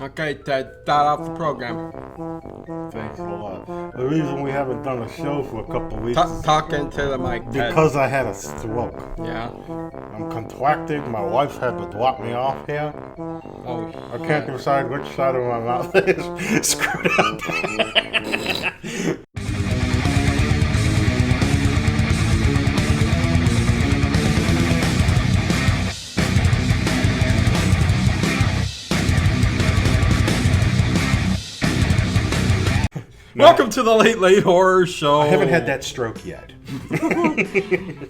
Okay, Ted, start off the program. Thanks a lot. The reason we haven't done a show for a couple of weeks is Talk into the mic, Ted. because I had a stroke. Yeah. I'm contracting. My wife's had to drop me off here. Oh, I can't decide which side of my mouth is screwed up. Welcome to the Late Horror Show. I haven't had that stroke yet. Welcome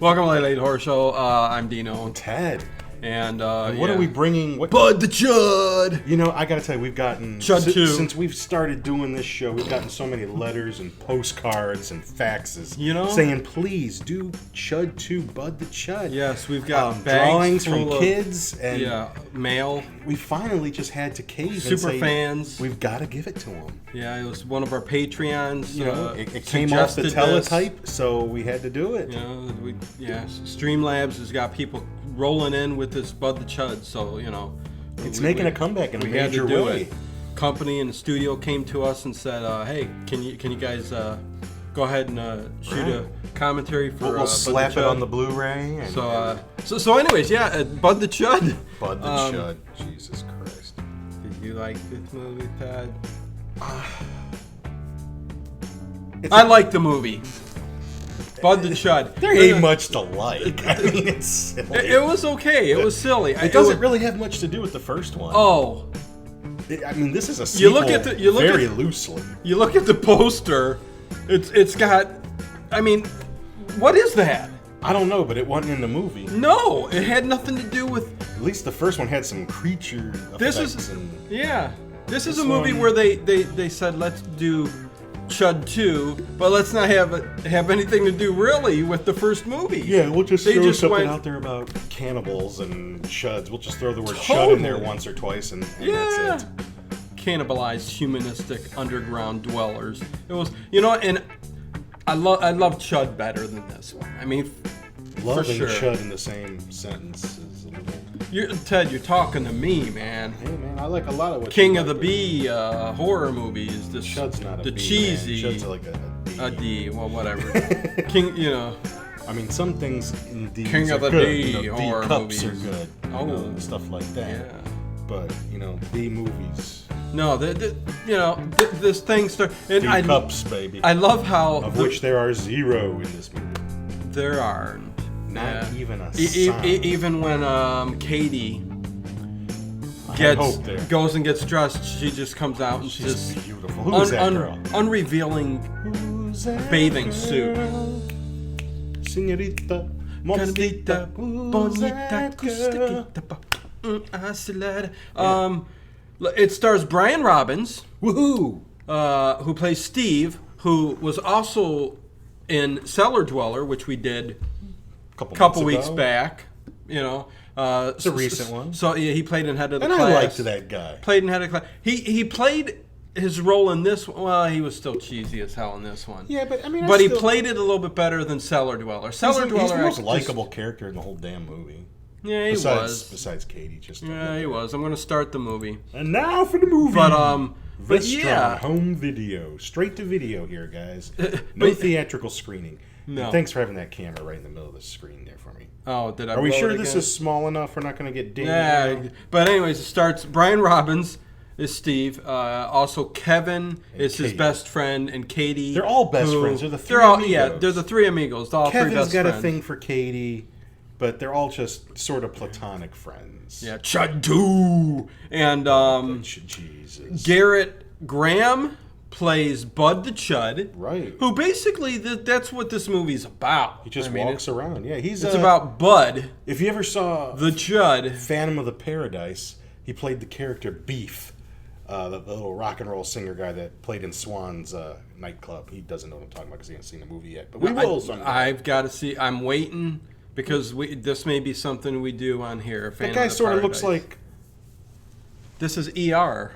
to the Late Horror Show. I'm Dino. Ted. And what are we bringing? Bud the Chud. You know, I gotta tell you, we've gotten C.H.U.D. since we've started doing this show, we've gotten so many letters and postcards and faxes, saying please do C.H.U.D. Bud the Chud. Yes, we've got drawings from full of kids and mail. We finally just had to cave and Super say, fans. we've got to give it to them. Yeah, it was one of our Patreons. You know, it came off the teletype, so we had to do it. You know, Streamlabs has got people rolling in with this Bud the Chud, so it's making a comeback in a major way. Company in the studio came to us and said, "Hey, can you guys go ahead and shoot a commentary for?" We'll slap it on the Blu-ray. And, so anyways, Bud the Chud. Bud the Chud. Jesus Christ. Did you like this movie, Ted? I like the movie. Bud the Chud. There ain't much to like. I mean, it's silly. It was okay. It was silly. It doesn't really have much to do with the first one. Oh. I mean, this is a sequel very loosely. You look at the poster. It's got. I mean, what is that? I don't know, but it wasn't in the movie. No, it had nothing to do with. At least the first one had some creature effects. This is a movie where they said let's do C.H.U.D 2, but let's not have anything to do really with the first movie. Yeah, we'll just throw something out there about cannibals and C.H.U.Ds. We'll just throw the word C.H.U.D in there once or twice, and that's it. Cannibalized humanistic underground dwellers. It was, and I love C.H.U.D better than this one. I mean, loving for sure. C.H.U.D in the same sentence is a little. Ted, you're talking to me, man. Hey, man, I like a lot of what King you of the like. Bee horror movies. C.H.U.D's not a the B, cheesy. Man. C.H.U.D's like a D. A D, well, whatever. King, I mean, some things in D's King of the good. D horror D cups movies are good. And stuff like that. Yeah. But B movies. No, this thing starts. D cups, baby. I love how of which there are 0 in this movie. There are not even a sign. Even when Katie goes and gets dressed, she just comes out and she's just beautiful. Who's that girl? Unrevealing bathing suit. Señorita, Bonita, it stars Brian Robbins, woohoo, who plays Steve, who was also in Cellar Dweller, which we did a couple weeks back. It's a recent one. So yeah, he played in Head of the Class. And I liked that guy. Played in Head of the Class. He played his role in this one. Well, he was still cheesy as hell in this one. Yeah, but I mean, he played it a little bit better than Cellar Dweller. Cellar Dweller, he's the most likable character in the whole damn movie. Yeah, he was. Besides Katie, he was. I'm going to start the movie. And now for the movie. But yeah, home video, straight to video here, guys. No theatrical screening. No. And thanks for having that camera right in the middle of the screen there for me. Oh, did I? Are we sure this is small enough? We're not going to get dinged. Yeah, but anyways, it starts. Brian Robbins is Steve. Also, Kevin is his best friend, and Katie. They're all best friends. They're the three amigos. Yeah, they're the three amigos. Kevin's got a thing for Katie, but they're all just sort of platonic friends. Yeah, C.H.U.D. And Jesus. Garrett Graham plays Bud the Chud, right? Who basically that's what this movie's about. He just walks around. Yeah, it's about Bud. If you ever saw the Chud, Phantom of the Paradise, he played the character Beef, the little rock and roll singer guy that played in Swan's nightclub. He doesn't know what I'm talking about because he hasn't seen the movie yet. But we will someday. I've got to see. I'm waiting because this may be something we do on here. That guy sort of looks like. This is ER.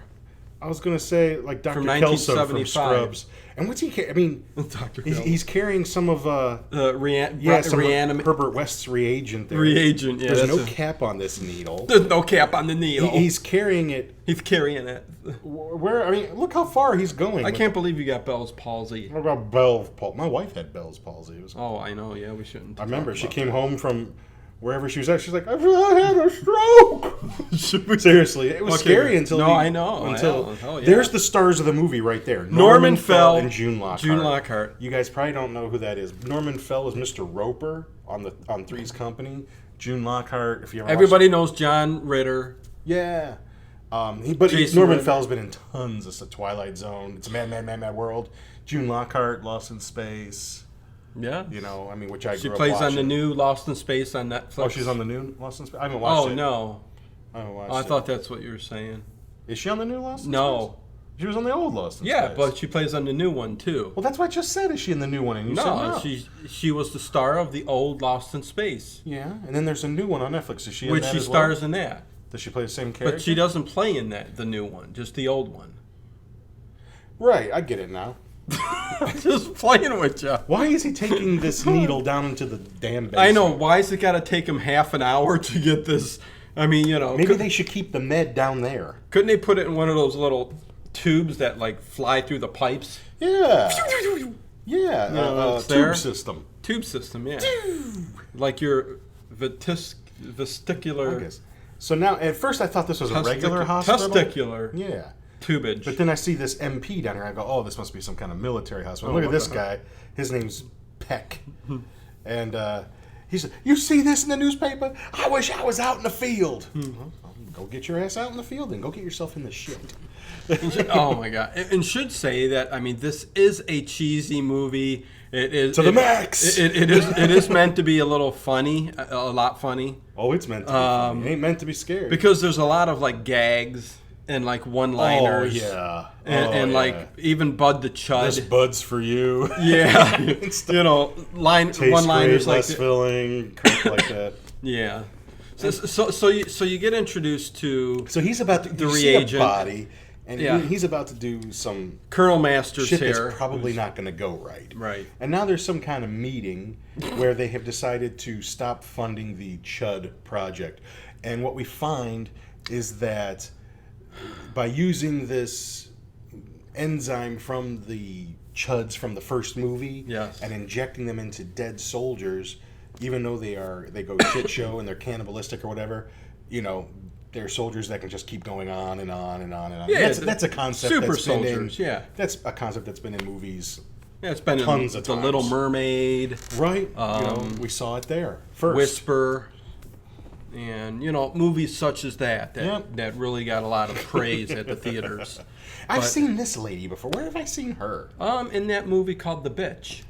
I was gonna say like Dr. From Kelso from 1975. Scrubs. And what's he? I mean, Dr. he's carrying some of some of Herbert West's reagent. There. Reagent. Yeah, there's no cap on this needle. There's no cap on the needle. He's carrying it. He's carrying it. Where? I mean, look how far he's going. I can't believe you got Bell's palsy. What about Bell's palsy? My wife had Bell's palsy. Oh, I know. Yeah, we shouldn't. I remember she came home from wherever she was at. She's like, I had a stroke. Seriously, it was scary until. No, I know. Until hell yeah. There's the stars of the movie right there. Norman Fell and June Lockhart. June Lockhart. You guys probably don't know who that is. Norman Fell was Mr. Roper on Three's Company. June Lockhart. If you ever Everybody knows John Ritter. Yeah. Norman Ritter. Fell's been in tons of Twilight Zone. It's a Mad World. June Lockhart, Lost in Space. Yeah. You know, I mean, which I grew She up plays watching. on the new Lost in Space on Netflix. Oh, she's on the new Lost in Space? I haven't watched it. Oh, no. I haven't watched I it. thought that's what you were saying. Is she on the new Lost in Space? No. She was on the old Lost in Yeah, Space. but she plays on the new one, too. Well, that's what I just said. Is she in the new one? And you said No, no. she was the star of the old Lost in Space. Yeah, and then there's a new one on Netflix. Is she in Which that she as stars well? in that. Does she play the same character? But she doesn't play in the new one, just the old one. Right, I get it now. Just playing with you. Why is he taking this needle down into the damn basement? I know. Why is it got to take him half an hour to get this? I mean, you know. Maybe they should keep the med down there. Couldn't they put it in one of those little tubes that like fly through the pipes? Yeah. Yeah. It's tube there. system. Tube system, yeah. Like your vestibular. I guess. So now, at first I thought this was a regular hospital. Testicular. Yeah. Tubage. But then I see this MP down here. I go, oh, this must be some kind of military hospital. Oh, Look at this guy. His name's Peck. And he said, you see this in the newspaper? I wish I was out in the field. Well, go get your ass out in the field and go get yourself in the shit. Oh, my God. And should say that, I mean, this is a cheesy movie. It is to the max. It is meant to be a little funny, a lot funny. Oh, it's meant to be funny. It ain't meant to be scary. Because there's a lot of, like, gags and, like, one-liners. Oh, yeah. And like, even Bud the Chud. This Bud's for you. Yeah. You know, one-liners like less filling, crap like that. Yeah. So you get introduced to So he's about to the see a reagent. body, and Yeah. he's about to do some Colonel Masters shit here. that's probably not going to go right. Right. And now there's some kind of meeting where they have decided to stop funding the Chud project. And what we find is that by using this enzyme from the Chuds from the first movie Yes. and injecting them into dead soldiers, even though they go shit show and they're cannibalistic or whatever, you know, they're soldiers that can just keep going on and on and on and on. Yeah, that's a concept super that's been soldiers, in, yeah. That's a concept that's been in movies. Yeah, it's been Tons in of The times. Little Mermaid, Right. We saw it there first. Whisper, and, you know, movies such as that Yep. that really got a lot of praise at the theaters. I've But- seen this lady before. Where have I seen her? In that movie called The Bitch.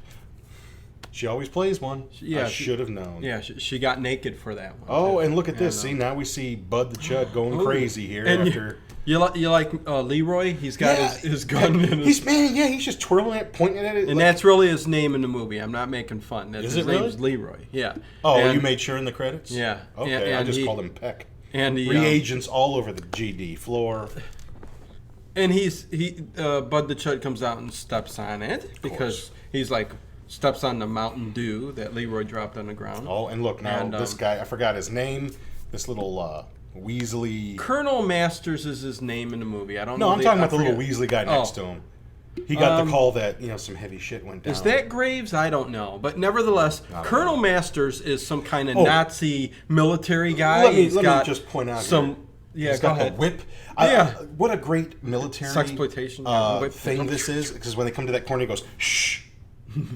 She always plays one. Yeah, I should have known. Yeah, she got naked for that one. Oh, too. and look at this. And, See, now we see Bud the Chud going Ooh. crazy here And after. you like Leroy? He's got his gun in his... He's just twirling it, pointing at it. And that's really his name in the movie. I'm not making fun. Is His it really? name's Leroy. Yeah. Oh, And- you made sure in the credits? Yeah. Okay, And I just he- called him Peck. And he, Reagents all over the GD floor. and Bud the Chud comes out and steps on it because he's like steps on the Mountain Dew that Leroy dropped on the ground. Oh, and look now, And, this guy, I forgot his name. This little Weasley. Colonel Masters is his name in the movie. I don't know. No, I'm talking about the little forget. Weasley guy next to him. He got the call that some heavy shit went down. Is that Graves? I don't know. But nevertheless, Colonel Masters is some kind of Oh. Nazi military guy. Let me He's got just point out some. here. Yeah, He's go got ahead. the whip. Yeah. What a great military Sexploitation, whip. thing this is. Because when they come to that corner, he goes, shh.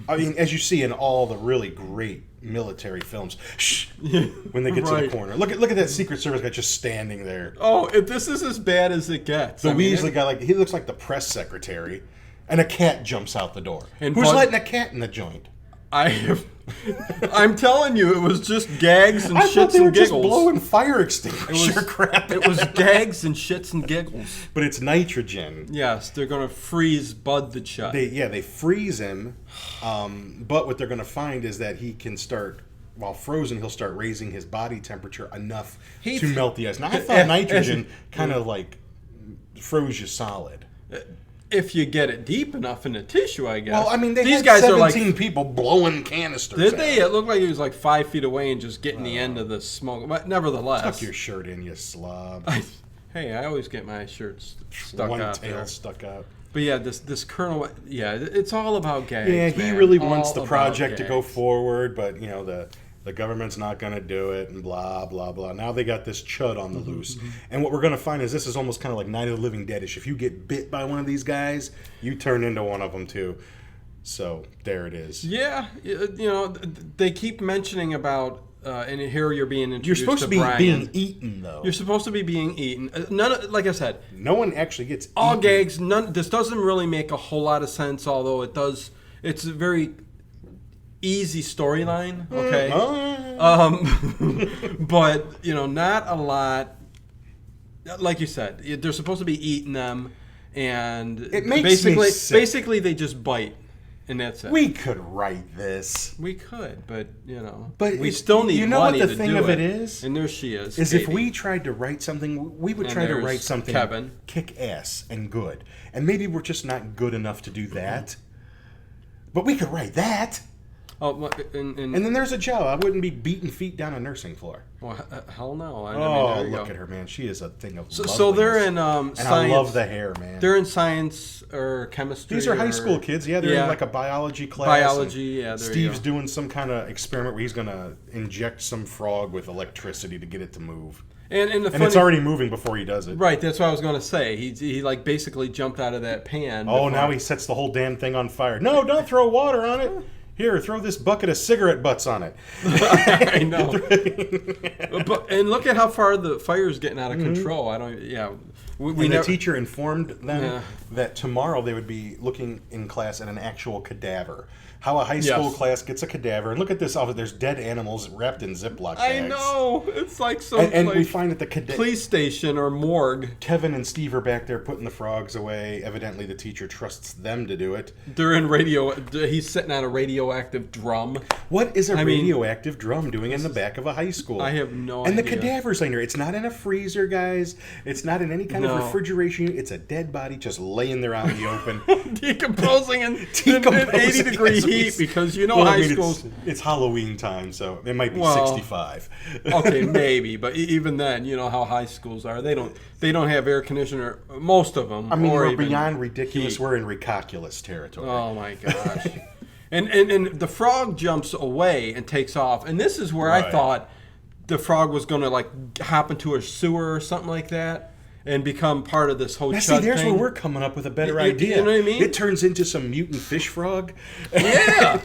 I mean, as you see in all the really great military films, shh, when they get to the Right. corner. Look at that Secret Service guy just standing there. Oh, if this is as bad as it gets. The I mean, Weasley guy, he looks like the press secretary, and a cat jumps out the door. And Who's Bud- letting a cat in the joint? I'm telling you, it was just gags and I thought shits they were and just giggles. blowing fire extinguisher crap. It was gags and shits and giggles. But it's nitrogen. Yes, they're gonna freeze Bud the Chud. They freeze him, but what they're going to find is that he can start, while frozen, he'll start raising his body temperature enough to melt the ice. Now, I thought nitrogen kind of like froze you solid. If you get it deep enough in the tissue, I guess. Well, I mean, these had guys 17 are like people blowing canisters. Did out. they? It looked like he was like 5 feet away and just getting the end of the smoke. But nevertheless, Tuck your shirt in, you slob. Hey, I always get my shirts stuck One out tail there. stuck out. But yeah, this colonel, yeah, it's all about gags. Yeah, he man. really All wants the about project to go gags. forward, but the government's not going to do it, and blah blah blah. Now they got this chud on the loose, and what we're going to find is this is almost kind of like Night of the Living Deadish. If you get bit by one of these guys, you turn into one of them too. So there it is. Yeah, they keep mentioning about, and here you're being introduced. You're supposed to be Brian. being eaten, though. You're supposed to be being eaten. Like I said, no one actually gets all eaten. gags. This doesn't really make a whole lot of sense, although it does. It's a very easy storyline. Okay, but not a lot. Like you said, they're supposed to be eating them, and It makes me sick. basically they just bite, and that's it. We could write this. We could, but But we still need money what the to thing do of it. it is? And there she is. Is if Katie. we tried to write something, we would And try to there's write something Kevin. kick ass and good. And maybe we're just not good enough to do that. But we could write that. Oh, And then there's a Joe. I wouldn't be beating feet down a nursing floor. well, hell no. I Oh, mean, there you look go. at her, man. She is a thing of So they're in and science. I love the hair, man. They're in science or chemistry. These are high or- school kids. Yeah, they're in like a biology class. Biology, and yeah, there you Steve's go. doing some kind of experiment where he's going to inject some frog with electricity to get it to move. And the And funny, it's already moving before he does it. right. That's what I was going to say. He like basically jumped out of that pan. Oh, before- now he sets the whole damn thing on fire. No, don't throw water on it. Here, throw this bucket of cigarette butts on it. I know. And look at how far the fire's getting out of control. I don't. Yeah. We And never, the teacher informed them Yeah. that tomorrow they would be looking in class at an actual cadaver. How a high school Yes. class gets a cadaver. And look at this. There's dead animals wrapped in Ziploc bags. I know. It's like some And like we find that the cadaver... police station or morgue. Kevin and Steve are back there putting the frogs away. Evidently, the teacher trusts them to do it. They're in radio. He's sitting on a radioactive drum. What is a I mean, radioactive drum doing in the back of a high school? I have no And the idea. cadaver's in here. It's not in a freezer, guys. It's not in any kind of No. refrigeration unit. It's a dead body just laying there out in the open. Decomposing in Decomposing 80-degree as we heat speak. because Well, high I mean, schools. It's Halloween time, so it might be Well, 65. Okay, maybe, but even then, you know how high schools are. They don't have air conditioner. Most of them. I mean, or we're even beyond ridiculous. heat. We're in recalculous territory. Oh my gosh. and the frog jumps away and takes off. And this is where I Right. thought the frog was going to like hop into a sewer or something like that and become part of this whole Now, Chud see, there's thing. where we're coming up with a better You idea. know what I mean? It turns into some mutant fish frog. Yeah,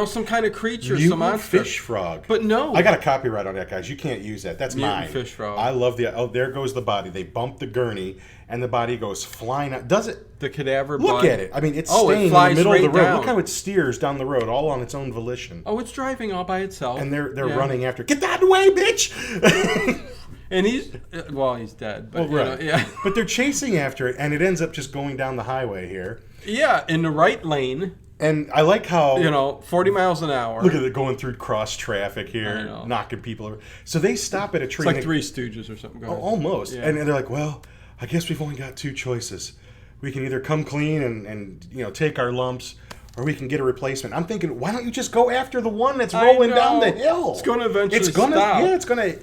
some kind of creature, some Mutant monster. fish frog. But no, I got a copyright on that, guys. You can't use that. That's Mutant mine. fish frog. I love the. Oh, there goes the body. They bump the gurney, and the body goes flying out. Does it? the cadaver. Look bun. at it. I mean, it's Oh, it staying in the flies middle of the right road. down. Look how it steers down the road, all on its own volition. Oh, it's driving all by itself. And they're Yeah. running after. Get out of the way, bitch! And he's he's dead. But Well, right. yeah, But they're chasing after it, and it ends up just going down the highway here. yeah, in the right lane. And I like how 40 miles an hour. look at it going through cross traffic I here, know. knocking people over. So they stop at a tree. It's like and Three Stooges or something. Go ahead. almost. Yeah. And they're like, well, I guess we've only got two choices. We can either come clean and take our lumps, or we can get a replacement. I'm thinking, why don't you just go after the one that's I rolling down know. the hill? It's gonna eventually It's gonna, stop. yeah, it's gonna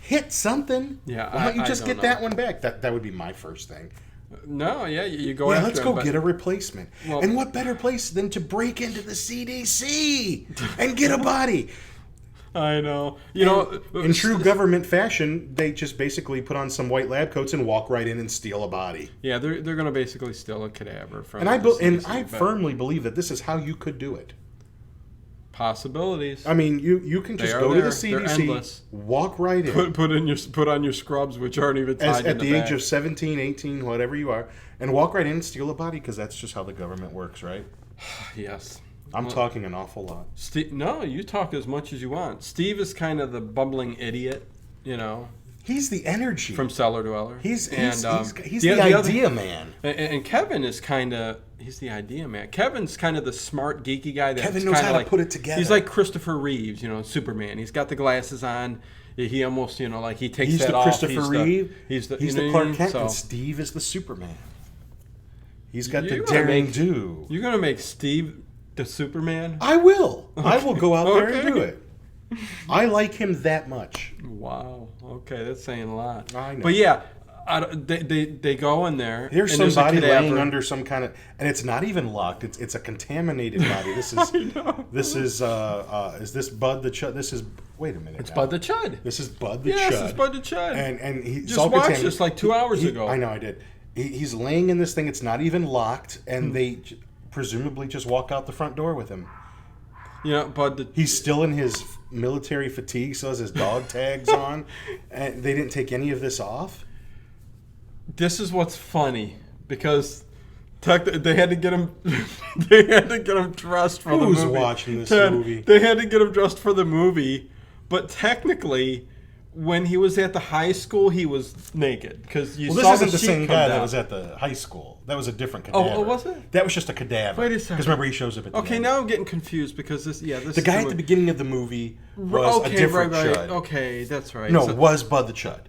hit something. Yeah, Why don't you I just don't get know. that one back? That would be my first thing. No, yeah, you go Yeah, after let's him, go but- get a replacement. Well- And what better place than to break into the CDC and get a body? I know. In true government fashion, they just basically put on some white lab coats and walk right in and steal a body. Yeah, they're going to basically steal a cadaver from. And the I CDC, but firmly believe that this is how you could do it. possibilities. I mean, you can They just are go to there. the They're CDC, endless. walk right in. Put on your scrubs, which aren't even tied At in the the age back. of 17, 18, whatever you are, and walk right in and steal a body because that's just how the government works, right? Yes. I'm talking an awful lot. Steve, no, you talk as much as you want. Steve is kind of the bumbling idiot, He's the energy. from Cellar Dweller. He's the the other- idea man. And Kevin is kind of he's the idea man. Kevin's kind of the smart geeky guy that Kevin knows how to put it together. He's like Christopher Reeves, Superman. He's got the glasses on. He almost, like he takes He's that the off. Christopher Reeve. He's the Clark Kent, So and Steve is the Superman. He's got the You're gonna daring do. you're gonna make Steve the Superman? I will. I will go out there and Okay. do it. I like him that much. Wow. Okay, that's saying a lot. I know. But yeah, they go in there. There's and somebody a cadaver. laying under some kind of, and it's not even locked. It's a contaminated body. This is is this Bud the Chud? This is wait a minute. It's now. Bud the Chud. This is Bud the Chud. Yes, it's Bud the Chud. And he Just watched this like 2 hours ago. I know I did. He's laying in this thing. It's not even locked, and they presumably just walk out the front door with him. Bud. He's still in his military fatigue, still has his dog tags on, and they didn't take any of this off. This is what's funny because they had to get him. They had to get him dressed for the movie. Who's watching this Ted, movie? They had to get him dressed for the movie, but technically, when he was at the high school, he was naked because you Well, saw this isn't the sheet same come guy down. that was at the high school. That was a different cadaver. Oh, was it? That was just a cadaver. Wait a second. Because remember, he shows up at the Okay, end. now I'm getting confused because this The is guy at movie. the beginning of the movie was a different right. Chud. Okay, that's right. No, So- it was Bud the Chud.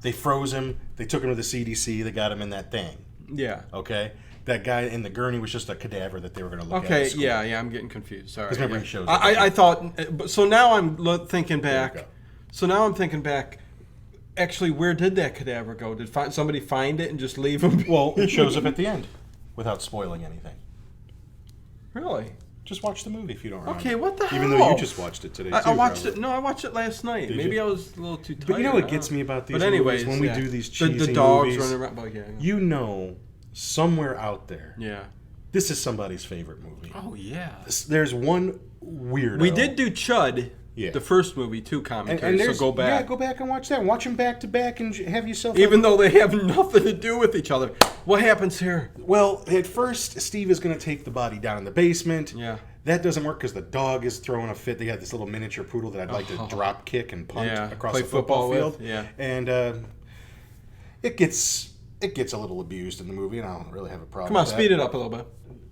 They froze him. They took him to the CDC. They got him in that thing. yeah. Okay? That guy in the gurney was just a cadaver that they were going to look at. Okay, at school. yeah, I'm getting confused. Sorry. 'Cause remember yeah. he shows up. I thought, so now I'm thinking There you back. go. So now I'm thinking back. Actually, where did that cadaver go? Did somebody find it and just leave him? Well, it shows up at the end without spoiling anything. Really? Just watch the movie if you don't remember. Okay, what the hell? Even though you just watched it today, too. I watched probably. it. No, I watched it last night. Did Maybe you? I was a little too tired. But you know I what don't gets know. me about these But anyways, movies? When we yeah. do these cheesy the dogs movies, running around. Oh, yeah. you know somewhere out there, Yeah. this is somebody's favorite movie. Oh yeah. There's one weirdo. We did do Chud, Yeah. the first movie, too, and commentary. So there's, go back. Yeah, go back and watch that. Watch them back to back and have yourself. Even though they have nothing to do with each other. What happens here? Well, at first, Steve is going to take the body down in the basement. Yeah. That doesn't work because the dog is throwing a fit. They got this little miniature poodle that I'd like to drop kick and punt Yeah, across play the football football field. with, yeah. And it gets a little abused in the movie, and I don't really have a problem Come on, with speed that. it up a little bit.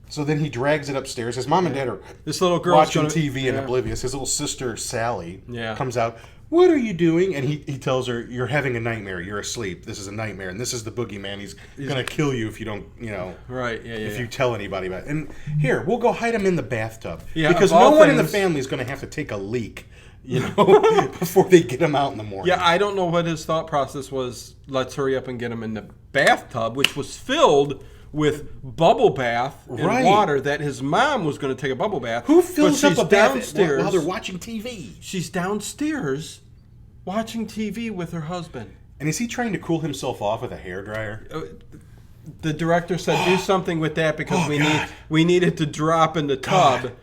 So then he drags it upstairs. His mom and dad are This little girl's watching gonna- TV and yeah. oblivious. His little sister, Sally, Yeah. comes out. What are you doing? And he tells her, you're having a nightmare. You're asleep. This is a nightmare. And this is the boogeyman. He's going to kill you if you don't, Right, yeah. if you tell anybody about it. And here, we'll go hide him in the bathtub. Yeah, because of no all one in the things- family is going to have to take a leak, before they get him out in the morning. Yeah, I don't know what his thought process was. Let's hurry up and get him in the bathtub, which was filled with bubble bath and Right. water that his mom was going to take a bubble bath. Who fills but up she's a bath downstairs while they're watching TV? She's downstairs watching TV with her husband. And is he trying to cool himself off with a hairdryer? The director said, "Do something with that because Oh, we God. needed to drop in the tub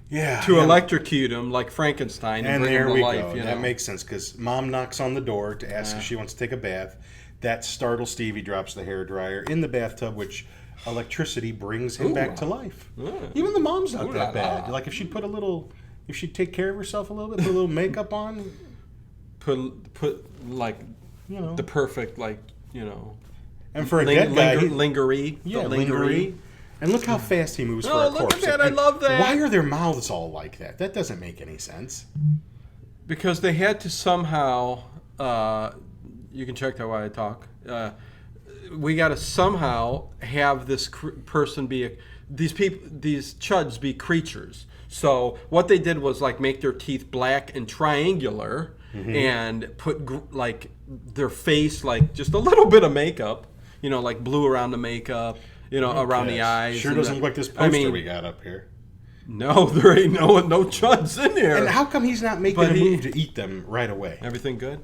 Yeah. to yeah. electrocute him like Frankenstein and, And bring there him to we life." go. You know? That makes sense because mom knocks on the door to ask if she wants to take a bath. That startles Steve. He drops the hairdryer in the bathtub, which electricity brings him back to life. Even the mom's not Ooh that la la. bad. Like if she'd take care of herself a little bit, put a little makeup on, put like the perfect and for a dead guy, lingerie. yeah, the lingerie. And look how fast he moves for Oh, a look at corpse. that. I And love that. Why are their mouths all like that? That doesn't make any sense. Because they had to somehow. You can check that while I talk. We got to somehow have this person be these chuds be creatures. So what they did was like make their teeth black and triangular, and put like their face like just a little bit of makeup, like blue around the makeup, around the Yes. eyes. Sure and doesn't look like this poster we got up here. No, there ain't no chuds in there. And how come he's not making But a he- move to eat them right away? Everything good?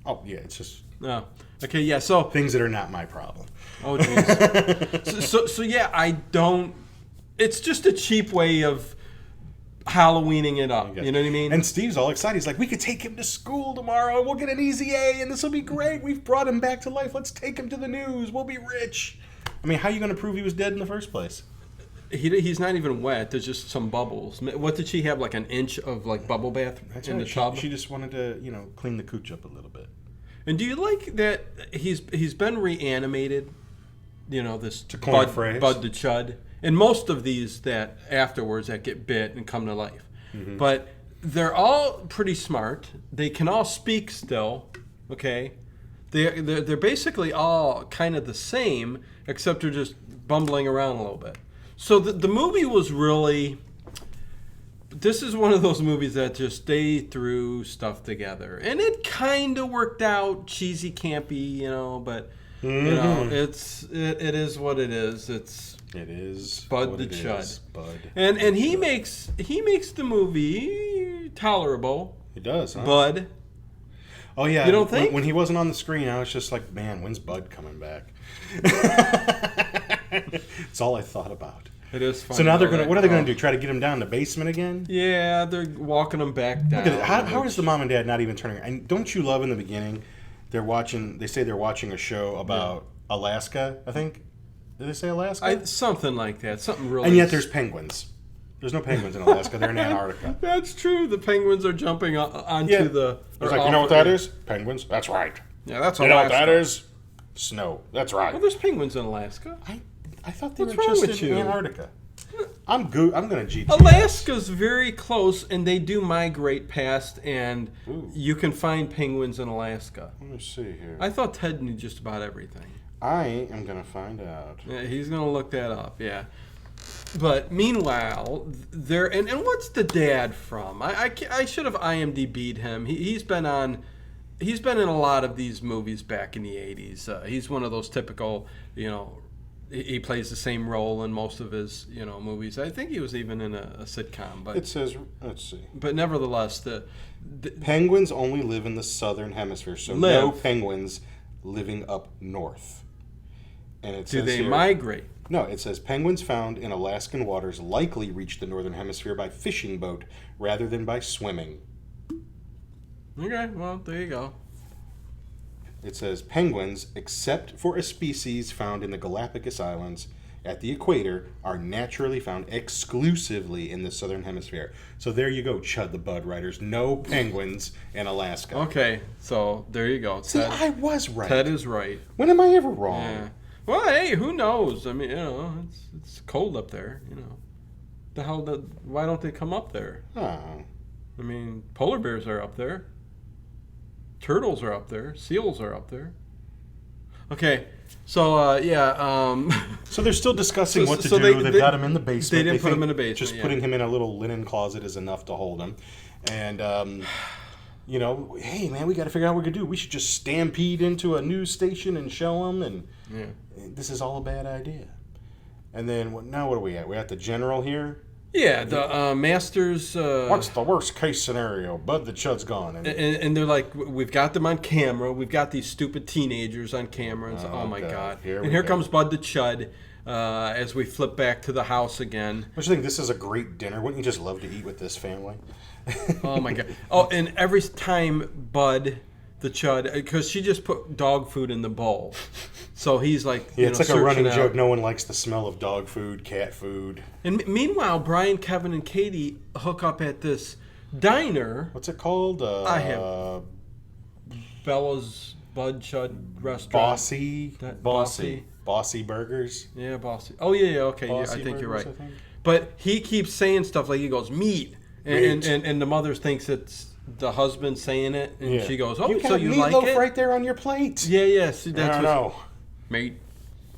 Oh, yeah, it's just No. Okay, yeah. So things that are not my problem. oh jeez. so yeah, I don't. It's just a cheap way of Halloweening it up. You know what I mean? And Steve's all excited. He's like, we could take him to school tomorrow and we'll get an easy A and this will be great. We've brought him back to life. Let's take him to the news. We'll be rich. I mean, how are you going to prove he was dead in the first place? He's not even wet. There's just some bubbles. What did she have? Like an inch of like bubble bath in the tub? She just wanted to, clean the cooch up a little bit. And do you like that he's been reanimated? This To coin a phrase. Bud the Chud. And most of these that afterwards that get bit and come to life. But they're all pretty smart. They can all speak still. Okay, they're basically all kind of the same, except they're just bumbling around a little bit. So the movie was really. This is one of those movies that just they threw stuff together, and it kind of worked out, cheesy, campy, but it is what it is. It is Bud the Chud. Bud. And he makes the movie tolerable. He does, huh? Bud. Oh yeah. You don't think? When he wasn't on the screen, I was just like, man, when's Bud coming back? It's all I thought about. It is funny. So now what are they gonna do? Try to get him down in the basement again? Yeah, they're walking him back down. Look at how is the mom and dad not even turning? And don't you love in the beginning? They say they're watching a show about Alaska. I think. Did they say Alaska? Something like that. Something really. And yet there's penguins. There's no penguins in Alaska. They're in Antarctica. That's true. The penguins are jumping onto the. It's like, you know what that is? Penguins. That's right. Yeah, that's You Alaska. know what that is? Snow. That's right. Well, there's penguins in Alaska. I thought they What's were wrong just with in you? Antarctica. I'm good. I'm gonna GPS. Alaska's very close, and they do migrate past, and you can find penguins in Alaska. Let me see here. I thought Ted knew just about everything. I am gonna find out. Yeah, he's gonna look that up. Yeah. But meanwhile, and what's the dad from? I should have IMDb'd him. He's been in a lot of these movies back in the 80s. He's one of those typical, he plays the same role in most of his, movies. I think he was even in a sitcom. But It says, let's see. But nevertheless, the Penguins only live in the southern hemisphere, so no penguins living up north. And it do says they here, migrate? No, it says penguins found in Alaskan waters likely reach the northern hemisphere by fishing boat rather than by swimming. Okay, well, there you go. It says penguins, except for a species found in the Galapagos Islands at the equator, are naturally found exclusively in the southern hemisphere. So there you go, Chud the Bud writers. No penguins in Alaska. Okay, so there you go. See, I was right. Ted is right. When am I ever wrong? Yeah. Well, hey, who knows? I mean, it's cold up there. Why don't they come up there? Oh. I mean, polar bears are up there. Turtles are up there. Seals are up there. Okay, so So they're still discussing what to do. They've got him in the basement. They didn't put him in the basement. Just putting him in a little linen closet is enough to hold him. And hey man, we got to figure out what we could do. We should just stampede into a news station and show them. And this is all a bad idea. And then now what are we at? We're at the general here. Yeah, the Masters. What's the worst case scenario? Bud the Chud's gone. And they're like, we've got them on camera. We've got these stupid teenagers on camera. And oh my God. Here comes Bud the Chud as we flip back to the house again. Don't you think this is a great dinner? Wouldn't you just love to eat with this family? Oh my God. Oh, and every time Bud the Chud, because she just put dog food in the bowl. So he's like, it's like a running joke. No one likes the smell of dog food, cat food. And meanwhile, Brian, Kevin, and Katie hook up at this diner. What's it called? I have Bella's Bud Chud restaurant. Bossy Burgers. Yeah, Bossy. Oh yeah, okay. Yeah, I think you're right. But he keeps saying stuff like he goes meat, and the mother thinks it's the husband saying it, and she goes, "Oh, so you like it?" Right there on your plate. Yeah. See, that's I don't know. Meat.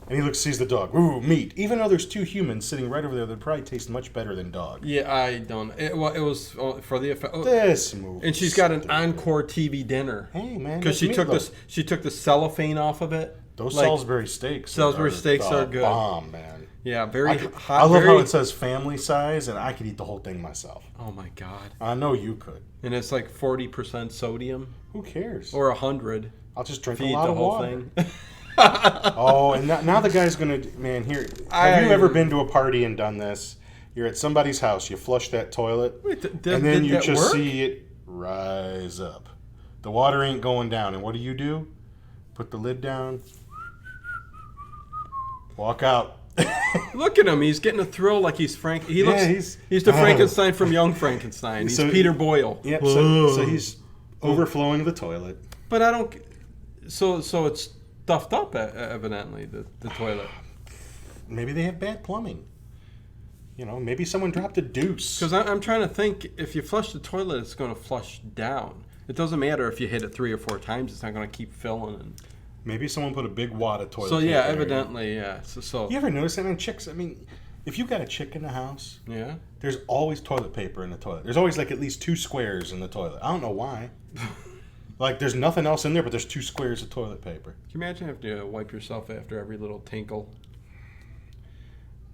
And he sees the dog. Ooh, meat. Even though there's two humans sitting right over there, that probably taste much better than dog. Yeah, I don't. It was for the effect. This movie. And she's got an encore TV dinner. Hey man, because she took the cellophane off of it. Those Salisbury steaks. Salisbury steaks are good. Bomb, man. Yeah, very hot. I love how it says family size, and I could eat the whole thing myself. Oh my God. I know you could. And it's like 40% sodium. Who cares? Or 100. I'll just drink a lot of water. Thing. Oh, and now the guy's gonna here. Have you ever been to a party and done this? You're at somebody's house. You flush that toilet, and then you just see it rise up. The water ain't going down, and what do? Put the lid down. Walk out. Look at him. He's getting a thrill like he's Frank. He looks. He's the Frankenstein from Young Frankenstein. He's Peter Boyle. Yep. So he's overflowing the toilet. But I don't. So it's stuffed up, evidently, the toilet. Maybe they have bad plumbing. maybe someone dropped a deuce. Because I'm trying to think, if you flush the toilet, it's going to flush down. It doesn't matter if you hit it 3 or 4 times; it's not going to keep filling. And Maybe someone put a big wad of toilet so paper. yeah, evidently, yeah. So You ever notice that in chicks? I mean, if you got a chick in the house, yeah. there's always toilet paper in the toilet. There's always like at least 2 squares in the toilet. I don't know why. Like there's nothing else in there, but there's 2 squares of toilet paper. Can you imagine having to wipe yourself after every little tinkle?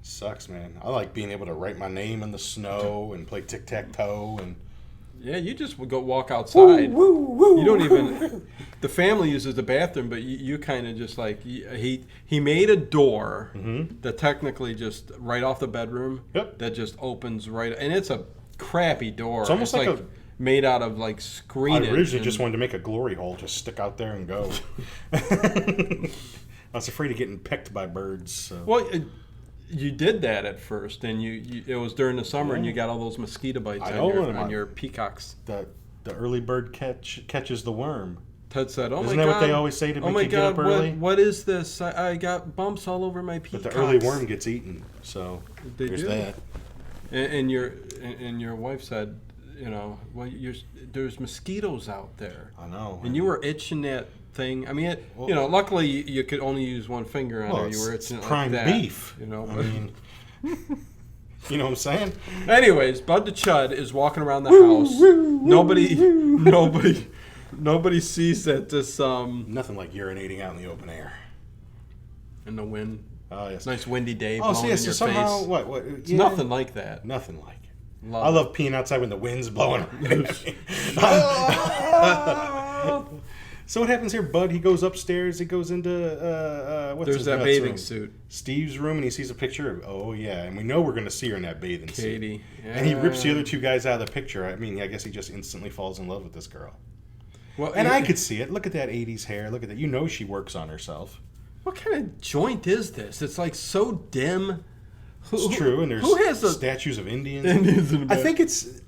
Sucks, man. I like being able to write my name in the snow and play tic-tac-toe and. Yeah, you just would go walk outside. Woo, woo, woo. You don't even. The family uses the bathroom, but you kind of just like he made a door that technically just right off the bedroom. Yep. That just opens right, and it's a crappy door. It's almost like made out of like screenage. I originally just wanted to make a glory hole, just stick out there and go. I was afraid of getting pecked by birds. So. Well, you did that at first, and it was during the summer, and you got all those mosquito bites on your peacocks. The early bird catches the worm. Ted said, "Oh Isn't my God! Isn't that what they always say to make you get up early? What is this? I got bumps all over my peacocks." But the early worm gets eaten, so there's that. And your wife said, there's mosquitoes out there. I know. And you were itching that thing. I mean, luckily you could only use one finger on it. You were itching it prime like that, beef. I mean, you know what I'm saying? Anyways, Bud the Chud is walking around the house. Nobody sees that this nothing like urinating out in the open air. In the wind. Oh yes. Nice windy day. Oh, blowing in your somehow face. what? It's nothing like that. Nothing like it. Love I love peeing outside when the wind's blowing. So what happens here, Bud? He goes upstairs. He goes into There's that bathing suit. Steve's room, and he sees a picture of. Oh yeah, and we know we're going to see her in that bathing suit. Katie. Yeah. And he rips the other 2 guys out of the picture. I mean, I guess he just instantly falls in love with this girl. Well, and I could see it. Look at that 80s hair. Look at that. You know she works on herself. What kind of joint is this? It's like so dim. It's true, and there's statues of Indians. In the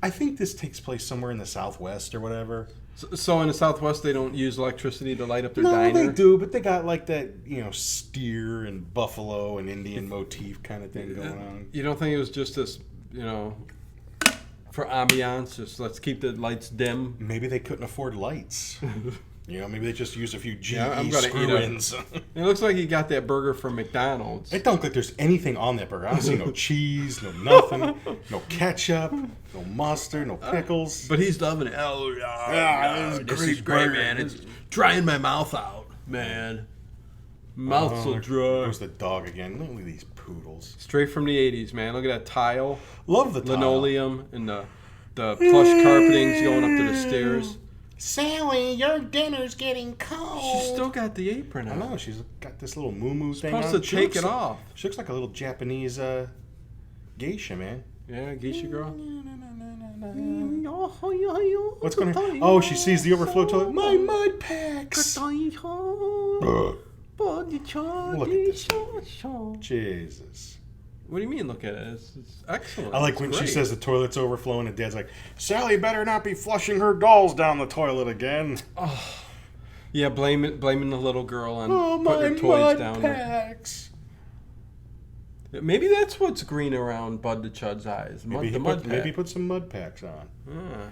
I think this takes place somewhere in the Southwest or whatever. So in the Southwest, they don't use electricity to light up their diner? No, they do, but they got like that, steer and buffalo and Indian motif kind of thing going on. You don't think it was just this, for ambiance, just let's keep the lights dim? Maybe they couldn't afford lights. Maybe they just used a few GE screw-ins. It looks like he got that burger from McDonald's. It don't look like there's anything on that burger. I don't see no cheese, no nothing, no ketchup, no mustard, no pickles. But he's loving it. Oh, this is great, man. It's drying my mouth out, man. Mouth's so dry. There's the dog again. Look at these poodles. Straight from the 80s, man. Look at that tile. Love the tile. Linoleum and the plush carpeting's going up to the stairs. Sally, your dinner's getting cold. She's still got the apron on. I know. She's got this little moo-moo thing on. Supposed to take it off. She looks like a little Japanese geisha, man. Yeah, geisha girl. What's going on? Oh, she sees the overflow toilet. My mud packs. Look at this. Jesus. What do you mean, look at it? It's excellent. I like when she says the toilet's overflowing and Dad's like, Sally better not be flushing her dolls down the toilet again. Oh. Yeah, blaming the little girl on putting her toys down packs. there. Maybe that's what's green around Bud the Chud's eyes. Maybe put some mud packs on. Ah.